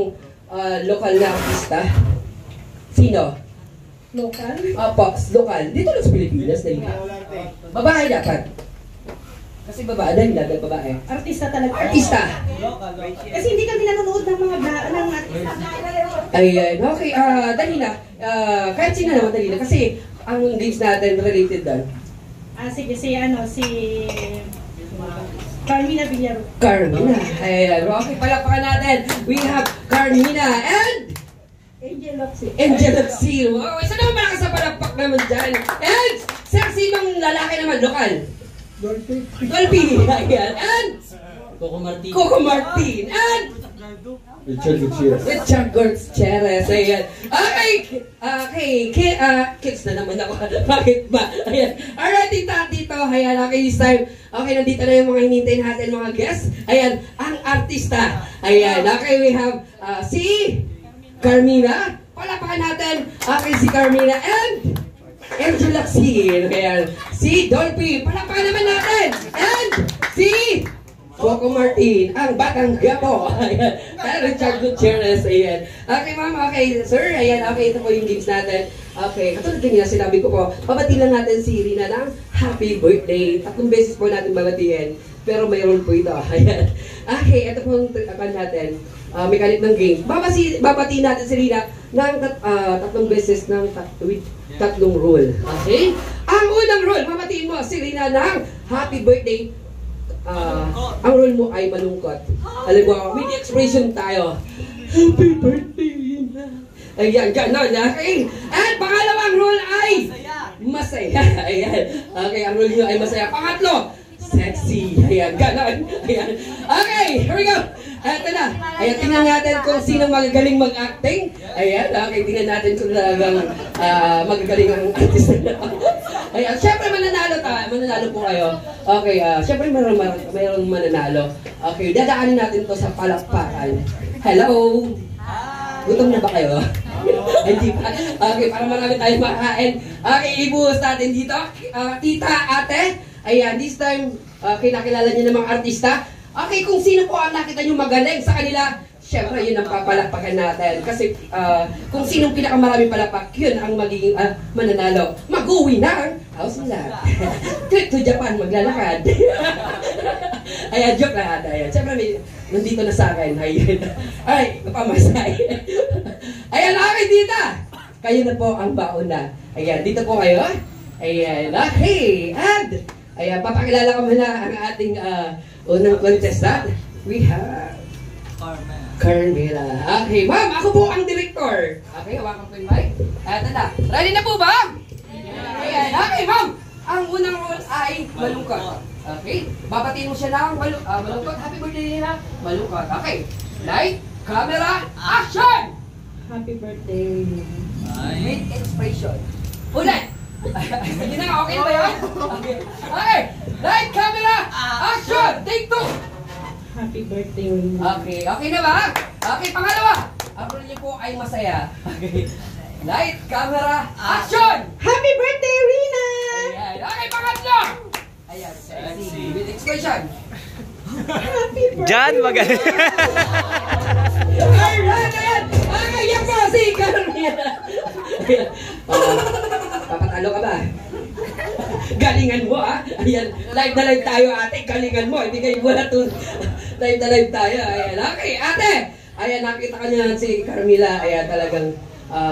lokal na artista? Sino? Local? Opo, lokal. Dito lang sa Pilipinas. Babae dapat. Kasi babae, dahil dapat babae. Artista talaga. Artista. Kasi hindi kami nanonood ng mga ng artista. Ayan. Okay, dali na. Kahit sino naman dali na. Kasi ang games natin related doon. Sige, si Carmina Villaro. Carmina. Ayan. Okay, palakpakan natin. We have Carmina and Angel of Sea. Angel of Sea. Wow, isa naman malakas sa palakpak naman dyan. And sir, sinong lalaki naman? Lokal? Dolphy. Ayan. And Coco Martin. And Richard Gutierrez. Richard Gutierrez. Ayan. Okay. Kids na naman ako. Bakit ba? Ayan. Alright, dito. Ayan. Okay, this time. Okay, nandito na yung mga hinintay natin mga guests. Ayan. Ang artista. Ayan. Okay, we have si Carmina. Palapakan natin. Okay, si Carmina and Angel of Sea. Ayan. Si Dolphy. Palapakan naman natin. And si Coco Martin, ang batang gapo. Ayan. Richard Gutierrez. Ayan. Okay, ma'am. Okay, sir. Ayan. Okay, ito po yung games natin. Okay. Katulad din na sinabi ko po, babati lang natin si Rina ng happy birthday. 3 beses po natin babatiin. Pero mayroon po ito. Ayan. Okay, ito po yung natin. Mechanic ng game. Babatiin natin si Rina ng 3 beses ng 3 rule. Okay? Ang unang rule, babatiin mo si Rina ng happy birthday. Ang rule mo ay malungkot. Alam mo, with expression tayo. Happy birthday, Rina. Ayan, gano'n. Okay? And pangalawang rule ay masaya. Ayan. Okay, ang rule nyo ay masaya. Pangatlo, sexy. Ayan, gano'n. Ayan. Okay, here we go. Eto na. Ayan, tingnan natin kung sino magagaling mag-acting. Ayan, okay, tingnan natin kung talagang magagaling ang artist na. Ayan, syempre mananalo po kayo. Okay, syempre mayroong mananalo. Okay, dadaanin natin to sa palakpakan. Hello? Gutom na ba kayo? Hindi pa. Okay, para marami tayong makain. Okay, ibuhos natin dito. Tita, ate. Ayan, this time, kinakilala niyo ng mga artista. Okay, kung sino po ang nakita nyo magaling sa kanila, syempre yun ang papalakpakan natin. Kasi kung sinong pinakamaraming palakpak, yun ang magiging mananalo. Mag-uwi na house nila. To Japan, maglalakad. Ayan, joke lahat. Ayan, syempre nandito na sa akin. Ayan. Ay, napamasay. Ayan, okay, tita. Kayo na po ang bauna. Ayan, dito po kayo. Ayan, okay. And, ayan, papakilala ko muna ang ating unang contestant. We have Carmela. Okay, ma'am, ako po ang director. Okay, hawakan ko yung mic. Eto na. Ready na po ba? Ayan, okay, ma'am. Ang unang rule ay malungkot. Okay, babatiin mo siya ng malungkot. Happy birthday nila. Malungkot. Okay, light, camera, action! Happy birthday. With expression. Ulit! Yun na nga, okay ba yun? Okay. Okay, light, camera, action! Take two! Happy birthday, Rina. Okay, okay na ba? Okay, pangalawa. Ang rule niyo po ay masaya. Okay. Light, camera, action! Happy birthday, Rina! Ayan. Okay, pangatlo! Ayan, sexy. With expression. Happy birthday! Jan, magaling. Alright, ayan! Okay, yan po si Carmela. Papatalo ka ba? Galingan mo, ah. Ayan, live na live tayo, ate. Galingan mo. Hindi kayo wala to. Live na live tayo. Ayan, okay, ate. Ayan, nakita ka niya si Carmela. Ayan, talagang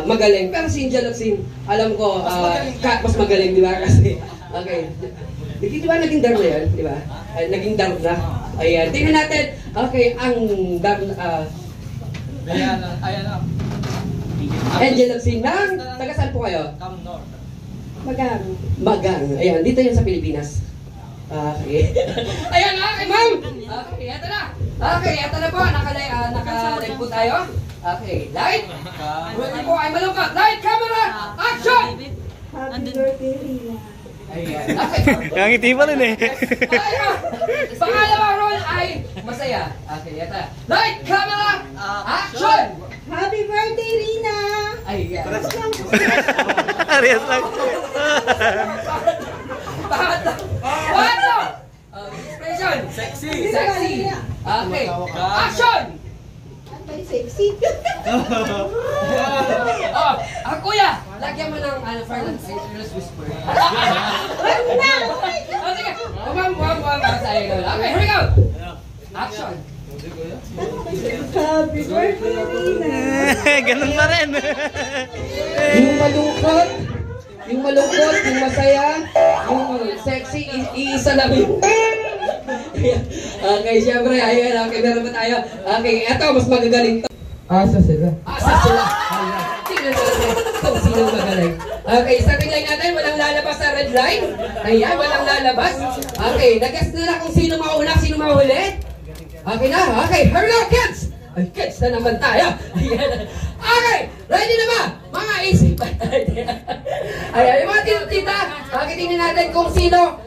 magaling. Pero si Angel Locsin, alam ko, mas magaling, di ba? Kasi, okay. Di ba naging dark na yan? Di ba? Ay, naging dark na. Ayan, tingnan natin. Okay, ang dark Ayan na. Angel Locsin ng, taga saan po kayo? Magang. Magang. Ayan, dito yan sa Pilipinas. Okay. Ayan, okay, ma'am. Okay, eto na. Okay, eto na po. Naka-live po tayo. Okay, light. Ready po ay malungkot. Light, camera, action! Happy birthday, Rina. Ayan, okay. Nangiti pa rin eh. Ayun. Pangalawang role ay masaya. Okay, eto na. Light, camera, action! Happy birthday, Rina! Ayan. Arias lang. Pangatlo! Expression. Sexy. Okay, action! May sexy. Kuya, lagyan mo ng Ferland's Whisper. Sige. Ma'am, sa'yo na. Okay, here we go. Action. Happy birthday, Rina. Ganun pa rin. Yung malungkot, yung masaya, yung sexy, iisa lang yun. Okay, syempre, ayan, okay, meron pa tayo. Okay, eto, mas magagaling to. Asa sila. Ayan. Tingnan natin kung sino magaling. Okay, starting line natin, walang lalabas sa red line. Ayan, walang lalabas. Okay, nag-guess na lang kung sino mauna, sino mahuli. Okay na, okay, here we go, kids! Ay, kids na naman tayo. Ayan. Okay, ready na ba? Mga isipan. Ayan, yung mga tita, okay, tingnan natin kung sino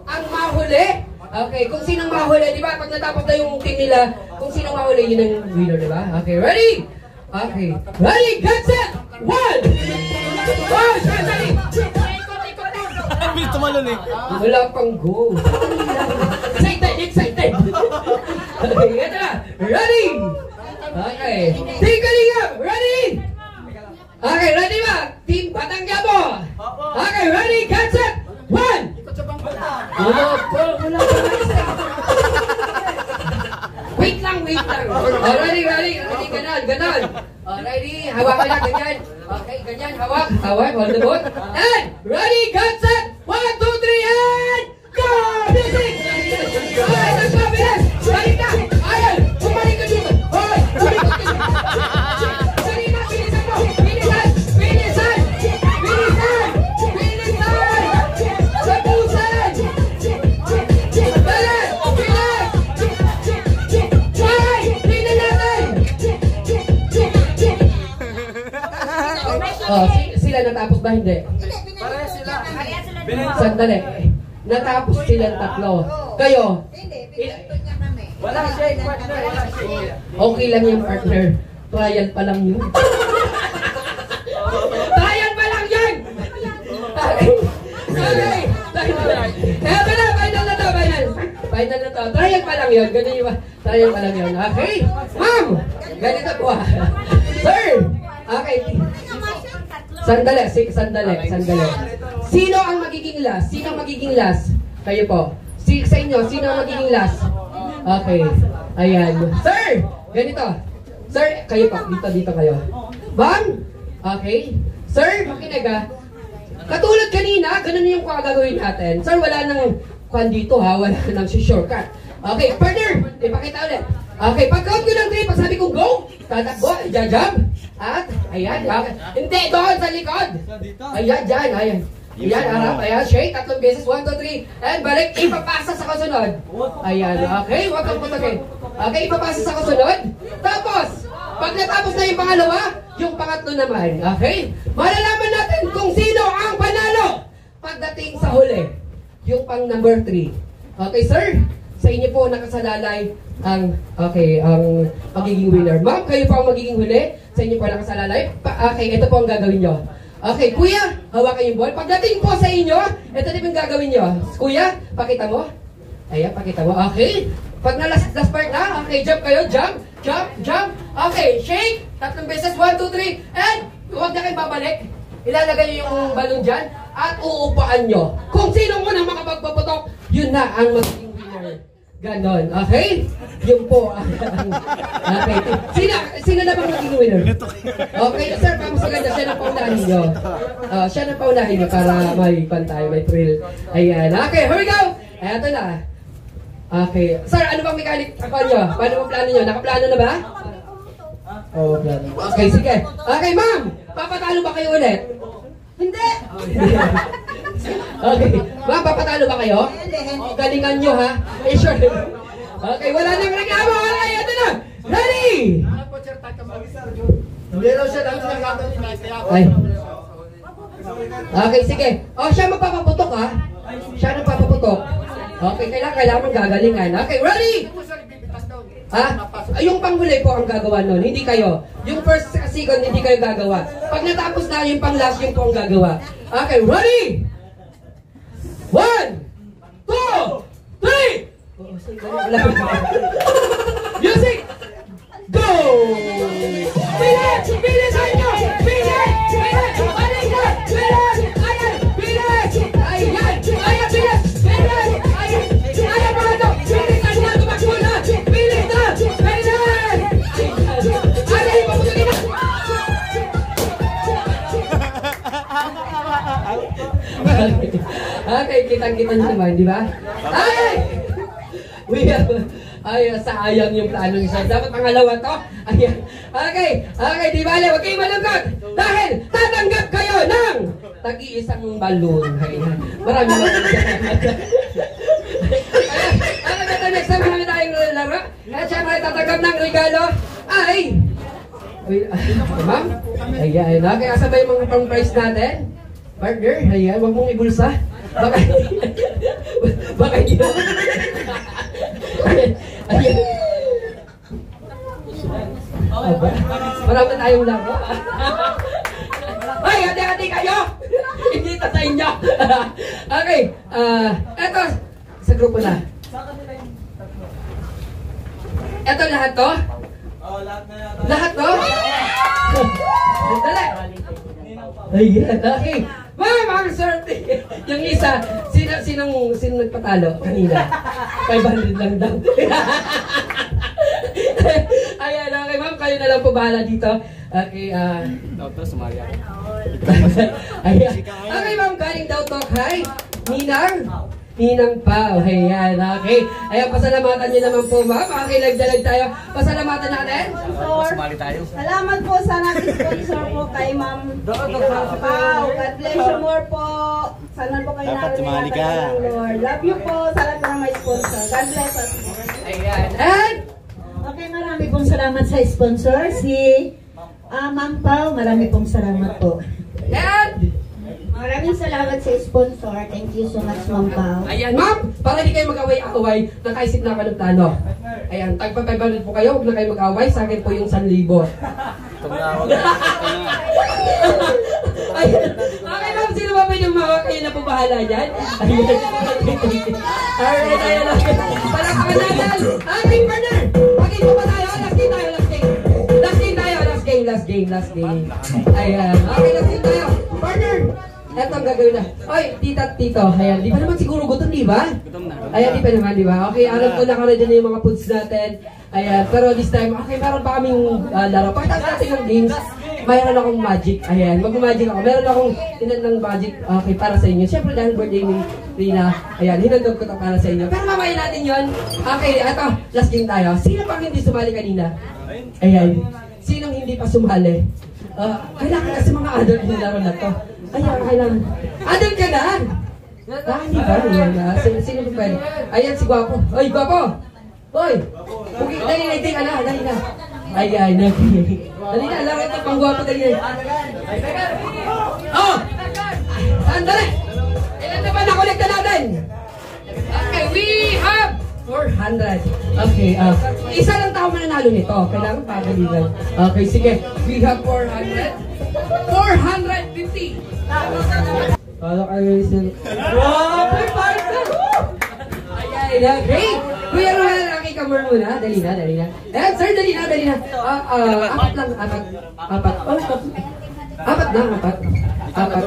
ang mahuli. Okay, kung sinong mahuli, di ba? Pag natapos na yung team nila, kung sinong mahuli, yun ang winner, di ba? Okay, ready? Okay, ready, get set, one! Oh, sorry! May tumalon eh. Wala pang go. Excited! Okay, ito na. Ready? Okay. Team Kalingap, ready? Okay, ready ba? Team Batanggabo. Okay, ready, get set, one! Wala pa. Wait lang. Oh, ready, ganon. Oh, ready, hawakan lang, ganyan. Okay, ganyan, hawak, hold the boat. And, ready, get set, 1, 2, 3, and go! Music! Okay, nagpabilis! Balik na! Ayan! Bumalik ka dito! Okay, bumalik ka dito! Dali na, bilisan mo! Bilisan! Tapusan! Dali! Bilis! Okay! Tingnan natin! Oh, sila natapos ba? Hindi. Sandali. Natapos silang tatlo. Kayo? Wala siya, partner. Okay lang yung partner. Trial pa lang yun. Trial pa lang yan! Okay. Eto na, final na to. Trial pa lang yun. Ganun yung trial pa lang yun. Okay? Ma'am! Ganito po. Sir! Okay. Sandali. Sino ang magiging last? Kayo po. Sa inyo, sino ang magiging last? Okay. Ayan. Sir! Ganito. Sir, kayo po. Dito kayo. Bang! Okay. Sir, makinig ah. Katulad kanina, ganun yung gagawin natin. Sir, wala nang kwan dito ha. Wala nang shortcut. Okay, partner! Ipakita ulit. Okay, pag count ko ng 3, pag sabi kong go, tatakbo, jajab. At, ayan, okay. Hindi, doon sa likod. Ayan, dyan, ayan. Ayan, harap, ayan, shake, 3 beses, 1, 2, 3. And balik, ipapasa sa kasunod. Ayan, okay, wag kang putagin. Okay, ipapasa sa kasunod. Tapos, pag natapos na yung pangalawa, yung pangatlo naman. Okay? Malalaman natin kung sino ang panalo pagdating sa huli. Yung pang number 3. Okay, sir? Sa inyo po nakasalalay ang magiging winner. Ma'am, kayo po ang magiging huli. Sa inyo po nakasalalay. Okay, ito po ang gagawin nyo. Okay, kuya, hawakan yung ball. Pagdating po sa inyo, ito din yung gagawin nyo. Kuya, pakita mo. Ayan, pakita mo. Okay. Pag na-last part na, okay, jump kayo. Jump, jump, jump. Okay, shake. 3 beses, 1, 2, 3. And, huwag na kayo babalik. Ilalagay nyo yung balon dyan. At uupuan nyo. Kung sino unang makapagpaputok, yun na ang magiging winner. Ganon, okay? Yun po. Okay. Sino na bang magiging winner? Okay, sir, vamos agad. Siya na paunahin nyo. Siya na paunahin nyo para may pantay, may thrill. Ayan. Okay, here we go. Eto na. Okay. Sir, ano bang mechanic ako nyo? Paano mo plano nyo? Nakaplano na ba? Oo, plano. Okay, sige. Okay, ma'am. Papatalo ba kayo ulit? Hindi. Okay. Ma'am, papatalo ba kayo? Galingan nyo, ha? Eh, sure. Okay, wala nang reklamo. Okay, ito na. Ready? Ay. Okay, sige. Oh, siya magpapaputok, ha? Siya nagpapaputok. Okay, kailangan gagalingan. Okay, ready? Yung panghuli po ang gagawa nun, hindi kayo. Yung first, second, hindi kayo gagawa. Pag natapos na, yung pang last, yung po ang gagawa. Okay, ready? 1, 2, 3! Music! Go! Bilis! Bilis! Ayan! Bilis! Bilis! Bilis! Bilis! Ayan! Bilis! Ayan! Ayan! Bilis! Bilis! Ayan! Ayan mga to! Bilis na sila tumakbo na! Bilis na! Bilis! Ayan! Ipaputukin na! Okay, kitang-kita nyo naman, di ba? Ay! Ay, sayang yung plano niya. Dapat pangalawa to. Ayan. Okay, okay, di ba? Huwag kayong malungkot. Dahil tatanggap kayo ng tag-iisang balon. Ayan. Maraming salamat. Okay, next time namin tayong laro. At syempre, tatanggap ng regalo ay... Ma'am? Ayan. Okay, asa ba yung mga pang-price natin? Partner? Ayan, huwag mong ibulsa. Baka hindi mo. Ayan. Marami tayong laro. Ay, hati-hati kayo! Hindi ito sa inyo. Okay, eto, sa grupo na. Eto lahat to? Lahat to? Dali. Ayan, okay. Ma'am, ang swerte. Yung isa, sino nagpatalo kanina? 500 lang daw. Ayan, okay ma'am, kayo na lang po bahala dito. Okay, Doctor, sumali ako. Ayan. Okay ma'am, galing daw to kay Ninang Pao. Ayan, okay. Ayan, pasalamatan niyo naman po ma'am. Okay, nagdalag tayo. Pasalamatan natin. Sumali tayo. Salamat po sa nag-sponsor po kay Ma'am Pao. God bless you more po. Sana po kayo naroon ng Lord. Love you po sa lahat ng may sponsor. God bless us po. Ayan. And okay, marami pong salamat sa sponsor. Si Ma'am Pao, marami pong salamat po. And maraming salamat sa sponsor. Thank you so much, Ma'am Pao. ayan, ma'am, para hindi kayo mag-away-away, nakaisip na ako ng plano. Ayan, tagpa-500 po kayo, huwag na kayo mag-away, sa akin po yung 1,000. Ayan, okay ma'am, sino ba pwede mga kayo na po bahala dyan? Ayan, alright, ayan lang. Palakpakan natin, ating partner! Pagin po ba tayo? Last game tayo, last game. Last game tayo, last game. Ayan, okay, last game tayo. Partner! Eto ang gagawin na. Oy, tita at tito. Ayan, di pa naman siguro gutom, di ba? Gutom na. Ayan, di pa naman, di ba? Okay, alam ko naka-ready na yung mga foods natin. Ayan, pero this time, okay, meron pa kaming laro. Pagtas natin yung games. mayroon akong magic. Ayan, mag-magic ako. Meron akong hinandang magic okay, para sa inyo. Siyempre dahil birthday ni Rina, ayan, hinandog ko ito para sa inyo. Pero mamaya natin yun. Okay, ito, last game tayo. Sino pang hindi sumali kanina? Ayan, sinong hindi pa sumali? Kailangan kasi mga adult na laro na to. Ayan, kailangan. Adult ka na! Hindi ba? Ayan, sino pa pwede? Ayan, si Guapo. Oy, Guapo! Oy! Dali na, dali na, dali na. Ayan, dali na, laro ito pang Guapo, dali na. Oh! Sandali! Ilan na ba nakolekta natin? Okay, we have 400. Okay, isa lang tao mananalo nito. Kailangan pagalitan. Okay, sige. We have 400. 450. Wala kayo isang... Wow! Ayan, okay. Kuya Rohan, nakikamor muna. Dali na, dali na. Ayan, sir, dali na, dali na. Apat lang, apat. Apat. Oh, apat na, apat. Apat.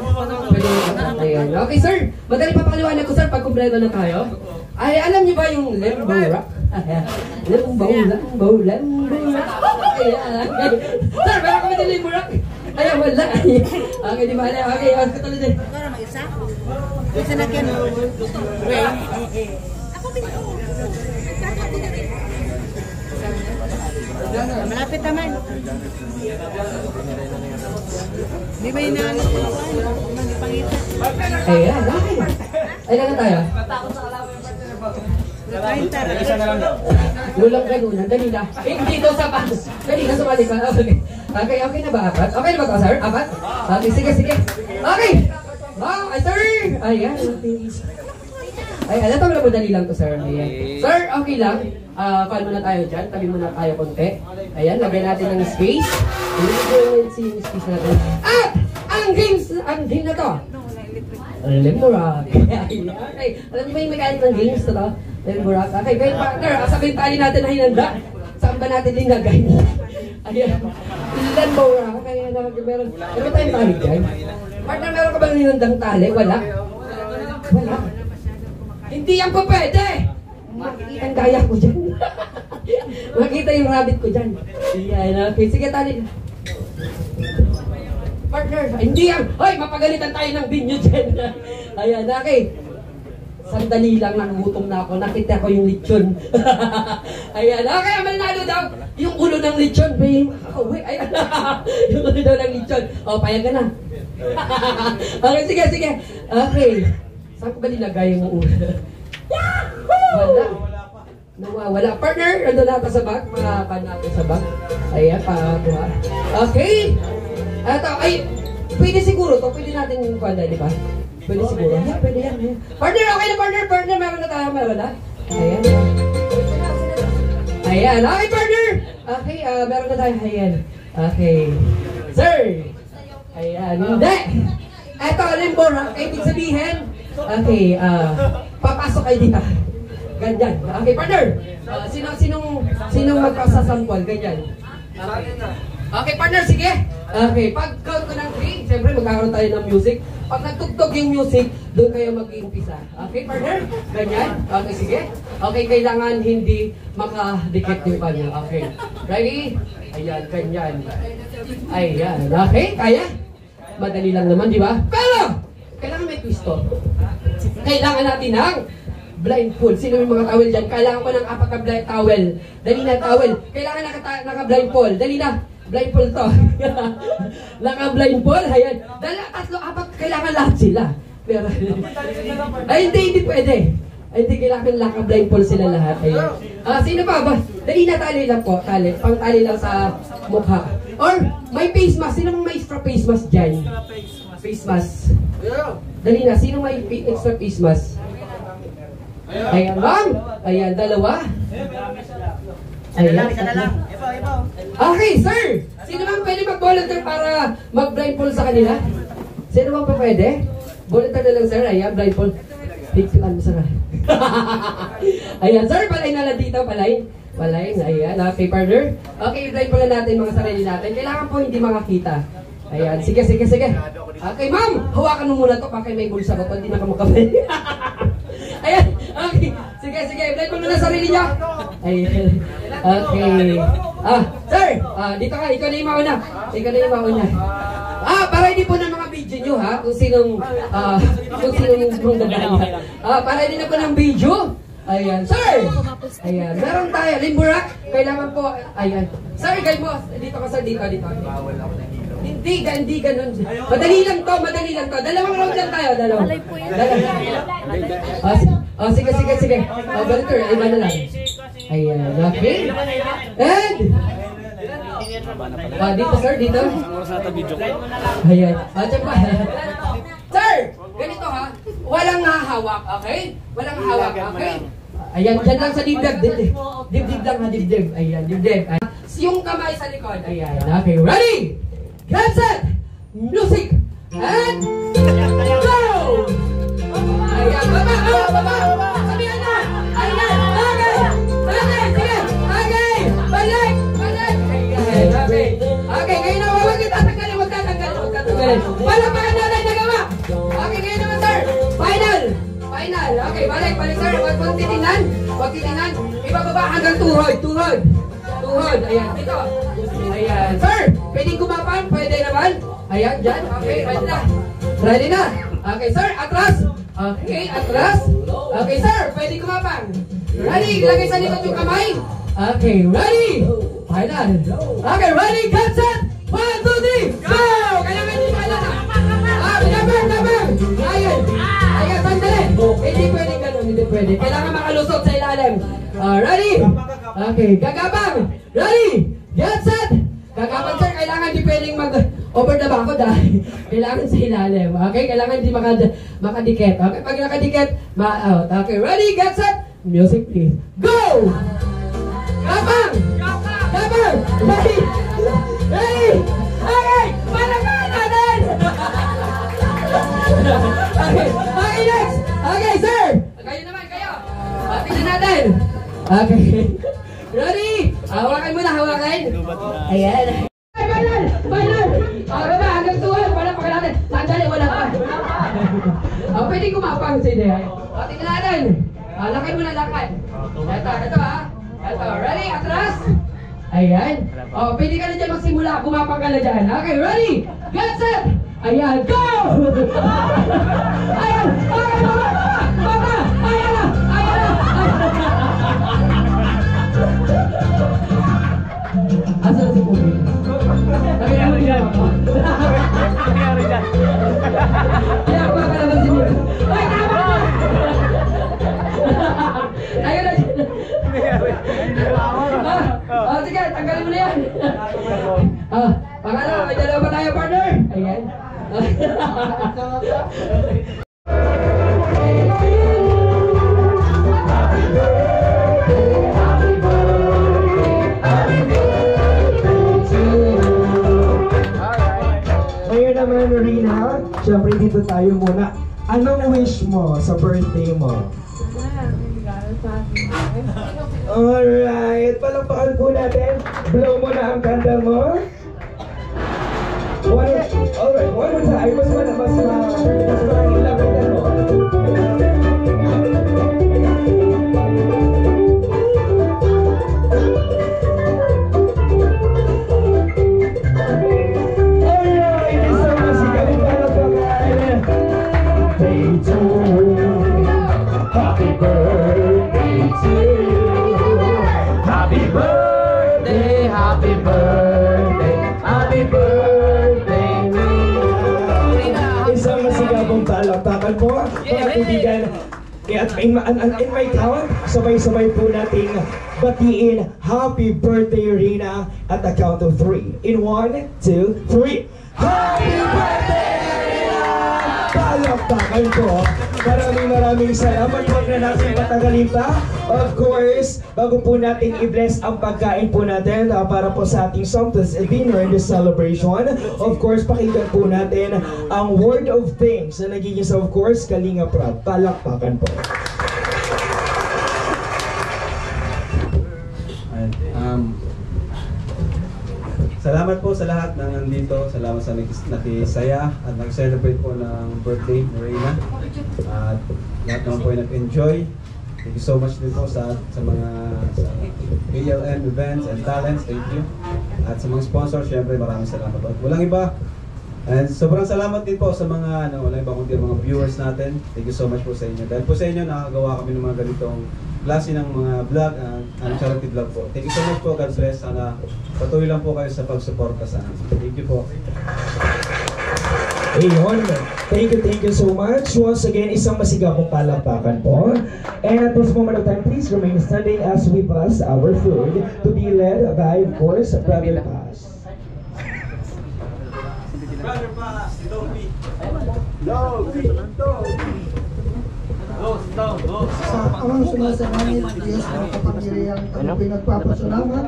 Pwede apat. Ayan. Okay, sir. Madali papakaliwanag ko, sir, pag kumpleto na tayo. Ay, alam niyo ba yung Lembo Rock? Lembo Rock. Ayan. Sir, meron kami din Lembo Rock. Ayan, wala. Okay, di ba? Okay, ako tuloy din. Ikaw na mag-isa? Isa na kyan. Ako pinito. Malapit naman. Di ba inaano ko? Magpangita. Ayan, okay. Ay, lang tayo. Lulang ganunan, dali na. Dito sa pas. Dali na, sumali ka. Okay, okay na ba? Apat? Okay na ba ito, sir? Apat? Okay, sige, sige. Okay! Ay, sir! Ayan. Ay, alam mo na dali lang to, sir. Ayan. Sir, okay lang. Call muna tayo dyan. Tabi muna tayo konti. Ayan, lagyan natin ng space. Yung space natin. At! Ang game na to. Lembo Rock. Okay. Alam niyo ba yung mechanic ng games to to? Lembo Rock. Okay, guys, partner. Sabihin tali natin na hinanda. Saan ba natin linagay? Ayan. Lembo Rock. Okay, meron tayong tali dyan. Partner, meron ka bang hinandang tali? Wala? Wala. Hindi yan pa pwede! Makikita ang gaya ko dyan. Makita yung rabbit ko dyan. Ayan, okay. Sige, tali. Partner, hindi yan! Hoy, mapagalitan tayo ng binyo dyan. Ayan, okay. Sandali lang, nagutom na ako. Nakita ko yung lechon. Ayan, okay, manalo daw. Yung ulo ng lechon, babe. Oh, wait, ayan. Yung ulo daw ng lechon. O, payag ka na. Okay, sige, sige. Okay. Saan ko ba nilagay yung ulo? Wala. Nawawala. Partner, ano natin sa bag? Makapan natin sa bag. Ayan, pakuha. Okay. Ito, ay, pwede siguro to. Pwede natin yung kwanda, di ba? Pwede siguro. Yeah, pwede yan. Partner, okay na, partner. Partner, meron na tayo. Meron na. Ayan. Ayan. Okay, partner. Okay, meron na tayo. Ayan. Okay. Sir. Ayan. Hindi. Ito, Lembo Rock. Ibig sabihin, okay, papasok kayo dito. Ganyan. Okay, partner. Sinong magpasasampol? Ganyan. Okay. Okay, partner, sige. Okay, pag count ko ng 3, siyempre magkakaroon tayo ng music. Pag nagtugtog yung music, doon kayo mag-iumpisa. Okay, partner? Ganyan? Okay, sige. Okay, kailangan hindi makadikit yung kanya. Okay. Ready? Ayan, ganyan. Ayan. Okay, kaya? Madali lang naman, di ba? Pero, kailangan may twist to. Kailangan natin ng blindfold. Sino yung mga towel dyan? Kailangan ko ng 4 na towel. Dali na towel. Kailangan naka-blindfold. Dali na. Blindfold to. Naka-blindfold. Ayan. Dala, 3, 4. Kailangan lahat sila. Pero, ay, hindi pwede. Ay, hindi kailangan naka-blindfold sila lahat. Ayan. Sino pa ba? Dali na tali lang po. Tali. Pang tali lang sa mukha. Or, may face mask. Sino may extra face mask dyan? Face mask. Dali na. Sino may extra face mask? Ayan, ma'am. Ayan, 2. Ayan, 3. Okay, sir. Sino bang pwede mag-volunteer para mag-blindfold sa kanila? Sino bang pa pwede? Volunteer na lang, sir. Ayan, blindfold. Pigpitan mo sa kanila. Ayan, sir. Palay na lang dito. Palay. Palay. Ayan. Okay, partner. Okay, blindfold na natin mga sarili natin. Kailangan po hindi makakita. Ayan. Sige, sige, sige. Okay, ma'am. Hawakan mo muna to. Baka may bulsa ko. Hindi na ka makabay. Ayan. Okay. Sige, sige. Blindfold mo na sarili niya. Ayan. Okay. Sir, dito ka, ikaw na yung mauna. Ikaw na yung mauna. Para hindi po ng mga video nyo ha, kung sinong dadaan. Para hindi na po ng video. Ayan, sir! Ayan, meron tayo, Limburak, kailangan po, ayan. Sir, guide mo, dito ka sir, dito. Hindi ganun. Madali lang to. Dalawang round lang tayo, dalawa. Sige. Ganito, iba na lang. Ayan, okay. And, dito sir, dito. Ayan, sir, ganito ha, walang hahawak, okay? Walang hawak, okay? Ayan, dyan lang sa dibdib. Dibdib lang ha, dibdib. Ayan, dibdib. Yung kamay sa likod. Ayan, okay. Ready? Get set! Music! And go! Ayan, baba! Sabihan na! Ayan, okay! Sige! Okay! Balik! Ayan, okay, ngayon na huwag tatanggalin. Palapakan natin nagawa! Okay, ngayon naman sir! Final! Okay, balik sir! Huwag titingnan! Ibababa hanggang tuhod! Ayan, dito! Ayan, sir! Pwedeng kumapan? Pwede naman? Ayan, dyan. Okay, ready na? Okay, sir, atras! Okay, atras! Okay, sir, pwede kumapan? Ready? Lagay sa likod yung kamay? Okay, ready? Final! Okay, ready? Get set! 1, 2, 3, go! Kailangan din pala na! Kabang! Ayan, sandali! Hindi pwede ganun, hindi pwede. Kailangan makalusot sa ilalim. Ready? Okay, gagabang! Ready? Get set! Gagabang sir, kailangan di pwedeng mag-over the back dahil kailangan sa ilalim. Okay, kailangan di makadikit. Okay, pag nakadikit, ma-out. Okay, ready? Get set! Music please. Go! Gabang! Ready? Okay, palakpakan natin! Okay, next! Okay, sir! Kayo naman, kayo! Tingnan natin! Okay. Ready? Hawakan mo na, hawakan! Ayan! Final! Baba, hanggang tuwan! Palakpakan natin! Sandali, wala ka! Pwede kumapang sa ide. Tingnan natin! Lakad mo na, lakad! Ito ha! Ito, ready? Atras! Ayan. Pwede ka na dyan magsimula. Kumapang ka na dyan. Okay, ready? Get set! Ayan, go! Ayan! Okay, baba! Ayan na! Asan si Pupi? Nangyari dyan. Ayan, baka naman si Pupi. Ay, tama! Ayun na dyan. Sige, tanggalin mo na yan. Pangalawa, may dalawa pa tayo, partner. Ayan. Ngayon naman, Rina, syempre dito tayo muna. Anong wish mo sa birthday mo? Alright, palakpakan po natin. Blow mo na ang candle mo. Alright, one more time. Mas marang ilapitan mo. Alright, isang masigabong palakpakan. Day 2. Happy birthday to you. Happy birthday, happy birthday, happy birthday to you. Isang masigabong palakpakan po, mga kaibigan. At in my count, sabay-sabay po nating batiin Happy Birthday Rina at the count of 3. In 1, 2, 3. Happy Birthday Rina! Palakpakan po. Maraming salamat. Huwag na natin patagalin pa. Of course, bago po natin i-bless ang pagkain po natin para po sa ating sumptuous dinner in this celebration, of course, pakinggan po natin ang word of thanks na nagiging sa, of course, Kalinga Prab. Palakpakan po. Salamat po sa lahat na nandito. Salamat sa nakisaya at nag-celebrate po ng birthday ni Reyna. At lahat naman po ay nag-enjoy. Thank you so much din po sa mga ALM events and talents. Thank you. At sa mga sponsors, syempre maraming salamat po. Walang iba. And sobrang salamat din po sa mga walang iba kundi mga viewers natin. Thank you so much po sa inyo. Dahil po sa inyo nakagawa kami ng mga ganitong klase ng mga vlog, charity vlog po. Thank you so much po, God bless. Sana patuloy lang po kayo sa pagsuporta sa amin. Thank you po. Ayun. Thank you so much. Once again, isang masigapong palakpakan po. And at this moment of time, please remain standing as we pass our food to be led by, of course, Brother Paz. Brother Paz, Dobi. Sa amang sumasangit, Diyos na kapangyarihan, kami pinagpapasalamat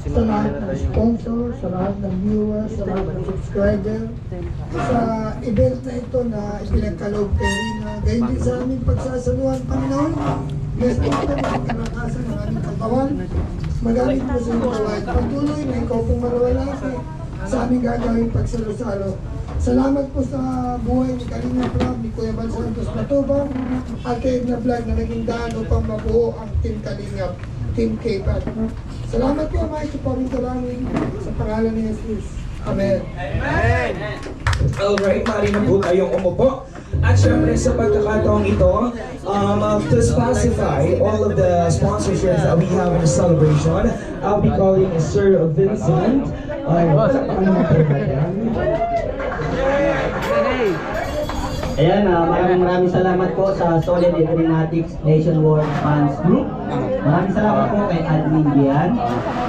sa lahat ng sponsor, sa lahat ng viewers, sa lahat ng subscriber, sa event na ito na ipinagkaloob kay Rina. Gayon din sa aming pagsasaluhan, Panginoon. Yes, ito ang kalakasan ng aming katawan. Magamit mo sa iyong gawain. Pagtuloy na ikaw pong marawalaki sa aming gagawin pagsalo-salo. Salamat po sa buhay ni Kalinga Vlog, ni Kuya Bal Santos Matubang, at kay Edna Vlog na naging daan upang mabuo ang Team Kalinga, Team K-Pop. Salamat po mga isuporito namin sa pangalan ni Jesus. Amen. Amen. Alright, maaari na po tayong umupo. At syempre sa pagkakataong ito, to specify all of the sponsorships that we have in the celebration, I'll be calling Sir Vincent. Ayan, maraming salamat po sa Solid Informatics Nationwide Fans Group. Maraming salamat po kay Admin Gian,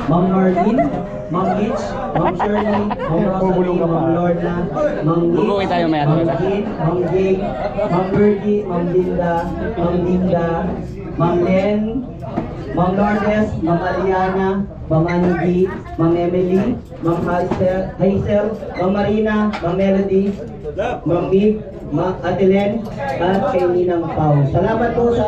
Ma'am Marlene, Ma'am Mitch, Ma'am Shirley, Ma'am Rosalie, Ma'am Lorna, Ma'am Nick, Ma'am Kit, Ma'am Jake, Ma'am Bergie, Ma'am Linda, Ma'am Len, Ma'am Lourdes, Ma'am Aliana, Ma'am Angie, Ma'am Emily, Ma'am Hazel, Ma'am Marina, Ma'am Melody, Ma'am Mick, Ma'am Adelen, at kay Ninang Pau. Salamat po sa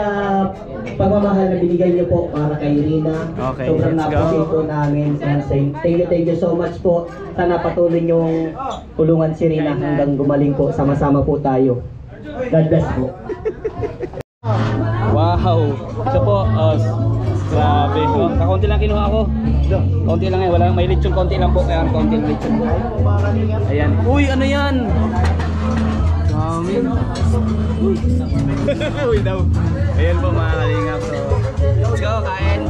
pagmamahal na binigay niyo po para kay Rina. Okay, Sobrang na-appreciate po namin. Thank you so much po. Sana patuloy niyong tulungan si Rina hanggang gumaling po. Sama-sama po tayo. God bless po. Wow! Ito po, grabe. Kakunti lang kinuha ko. Kaunti lang yan. May lechon, kaunti lang po. Kaya kaunti lechon. Ayan. Uy, ano yan? Dami. Uy daw. Ayan po mga kalingap. So, let's go, kain.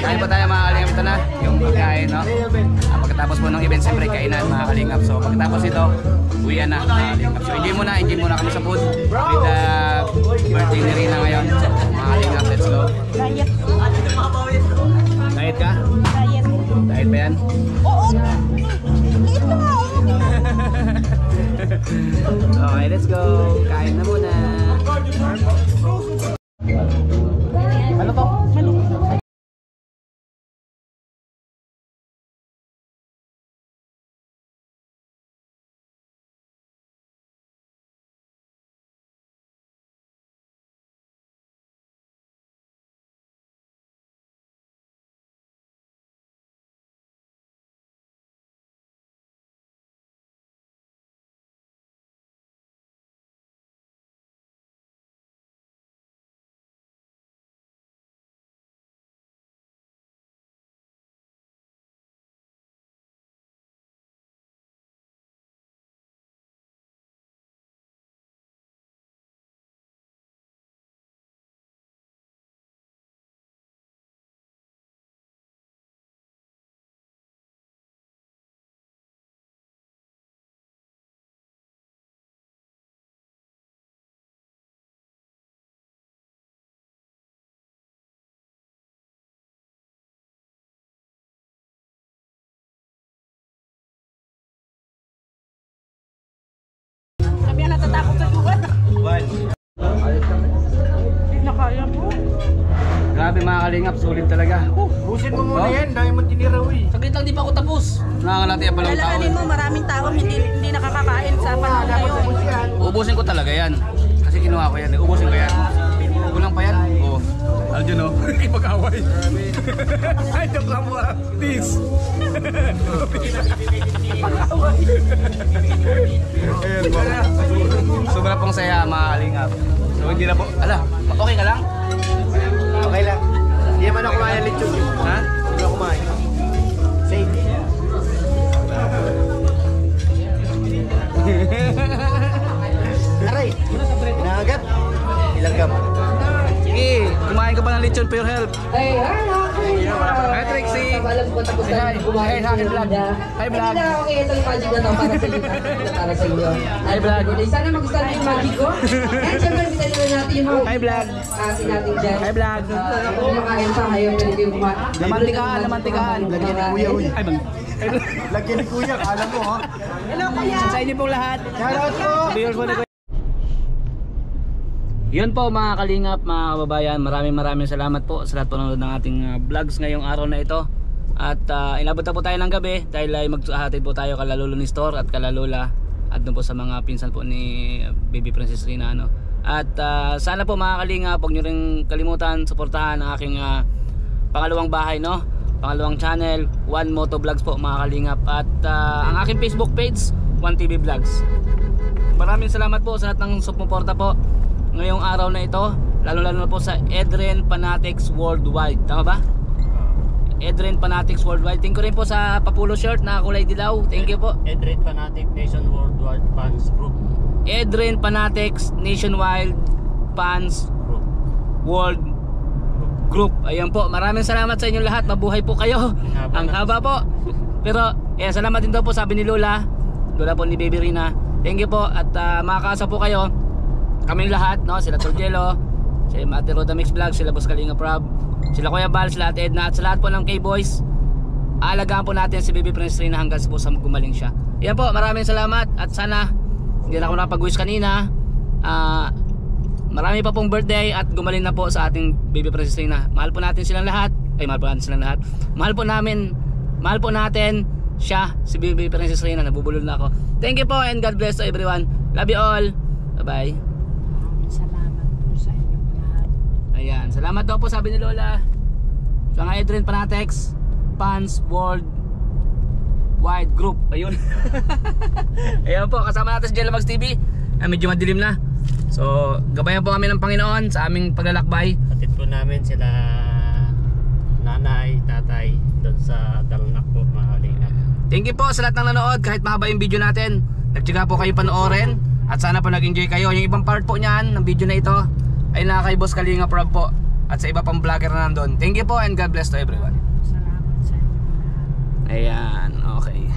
Kain pa tayo mga kalingap. Ito na, yung pagkain, no? Pagkatapos po ng event, siyempre kainan mga kalingap. So, pagkatapos ito, uwian na mga kalingap. So, enjoy muna kami sa food with the birthday ni Rina ngayon. So, mga kalingap, let's go. Diet ka? Diet ba yan? Oo! Okay, let's go. Kain na muna. Ano to? Sabi na natatakot sa duwan. Hindi na kaya mo. Grabe mga kalingap, sulit talaga. Busin mo muna yan, dahil mo tinira uy. Saglit lang, di pa ako tapos. Nangangalati ang palang tao. Lalakanin mo, maraming tao hindi nakakakain sa panahon ngayon. Ubusin ko talaga yan. Kasi kinuha ko yan. Ubusin ko yan. Kulang pa yan? Oo. Aljun o. Ipag-away. Ay, joke lang mo ah. Peace. Ipag-away. Ayan po. Sobra pong saya mga kalingap. So, Hindi na po. Ala, okay ka lang? Okay lang. Hindi naman ako kumain lechon. Ha? Hindi ako kumain. Safe. Aray! Inaagap. Ilagam. Sige, kumain ka pa ng lechon for your health. Ay, Hi, Trixie. Alam ko tapos na kumain. Hi, vlog. Hi, vlog. Okay, ito yung magic na to para sa iyo. Para sa iyo. Hi, vlog. Sana magustuhan mo yung magic ko. At syempre, binaliwan natin yung mga Hi, vlog. atin natin dyan. Hi, vlog. Kung kumakain pa, ayaw pwede kayo kumain. Namantikaan. Lagyan ni Kuya, uy. Ay, bang. Lagyan ni Kuya, alam mo ha. Hello, kuya! Sa inyo pong lahat. Shoutout po! Viewers po na ko. Yun po mga kalingap, mga kababayan, maraming salamat po sa lahat po nanonood ng ating vlogs ngayong araw na ito. At inabot na po tayo ng gabi dahil ay maghahatid po tayo kala Lolo ni Store at kala Lola at doon po sa mga pinsan po ni Baby Princess Rina, ano. At sana po mga kalingap, huwag nyo rin kalimutan suportahan ang aking pangalawang bahay, no? Pangalawang channel, One Moto Vlogs po mga kalingap. At ang aking Facebook page, One TV Vlogs. Maraming salamat po sa lahat ng sumuporta po ngayong araw na ito, lalo na po sa Edren Fanatics Worldwide. Tama ba? Edren Fanatics Worldwide. Thank you rin po sa Papulo shirt na kulay dilaw. Thank you po. Edren Fanatic Nation Worldwide Fans Group. Edren Fanatics Nationwide Fans World Group. Ayan po. Maraming salamat sa inyong lahat. Mabuhay po kayo. Ang haba po. Pero salamat din daw po sabi ni Lola po ni Baby Rina. Thank you po. At makakaasa po kayo, kami lahat, no? Sila Torgelo, si Ate Roda Mix Vlog, sila Boss Kalinga Prab, sila Kuya Bal, sila Ate Edna, at sa lahat po ng K-Boys, aalagaan po natin si Baby Prince Rina hanggang po sa gumaling siya. Yan po, maraming salamat. At sana hindi na ako nakapag-wish kanina. Marami pa pong birthday at gumaling na po sa ating Baby Prince Rina. Mahal po natin silang lahat. Ay, mahal po natin silang lahat. Mahal po natin siya, si Baby Princess Rina. Nabubulol na ako. Thank you po and God bless to everyone. Love you all. Bye-bye. Salamat po sa inyong lahat. Ayan, salamat daw po sabi ni Lola sa mga Edren Fanatics Fans World Wide Group. Ayun. Ayan po, kasama natin si Jello Mags TV. Medyo madilim na. So, gabayan po kami ng Panginoon sa aming paglalakbay. Hatid po namin sila nanay, tatay doon sa Dalnak po, mga kalingap. Thank you po sa lahat ng nanood. Kahit mahaba yung video natin, nagtyaga po kayo panoorin. At sana po nag-enjoy kayo. Yung ibang part po niyan ng video na ito ay naka kay Boss Kalinga Prab po at sa iba pang vlogger na nandun. Thank you po and God bless to everyone. Salamat sa inyo. Ayan, okay.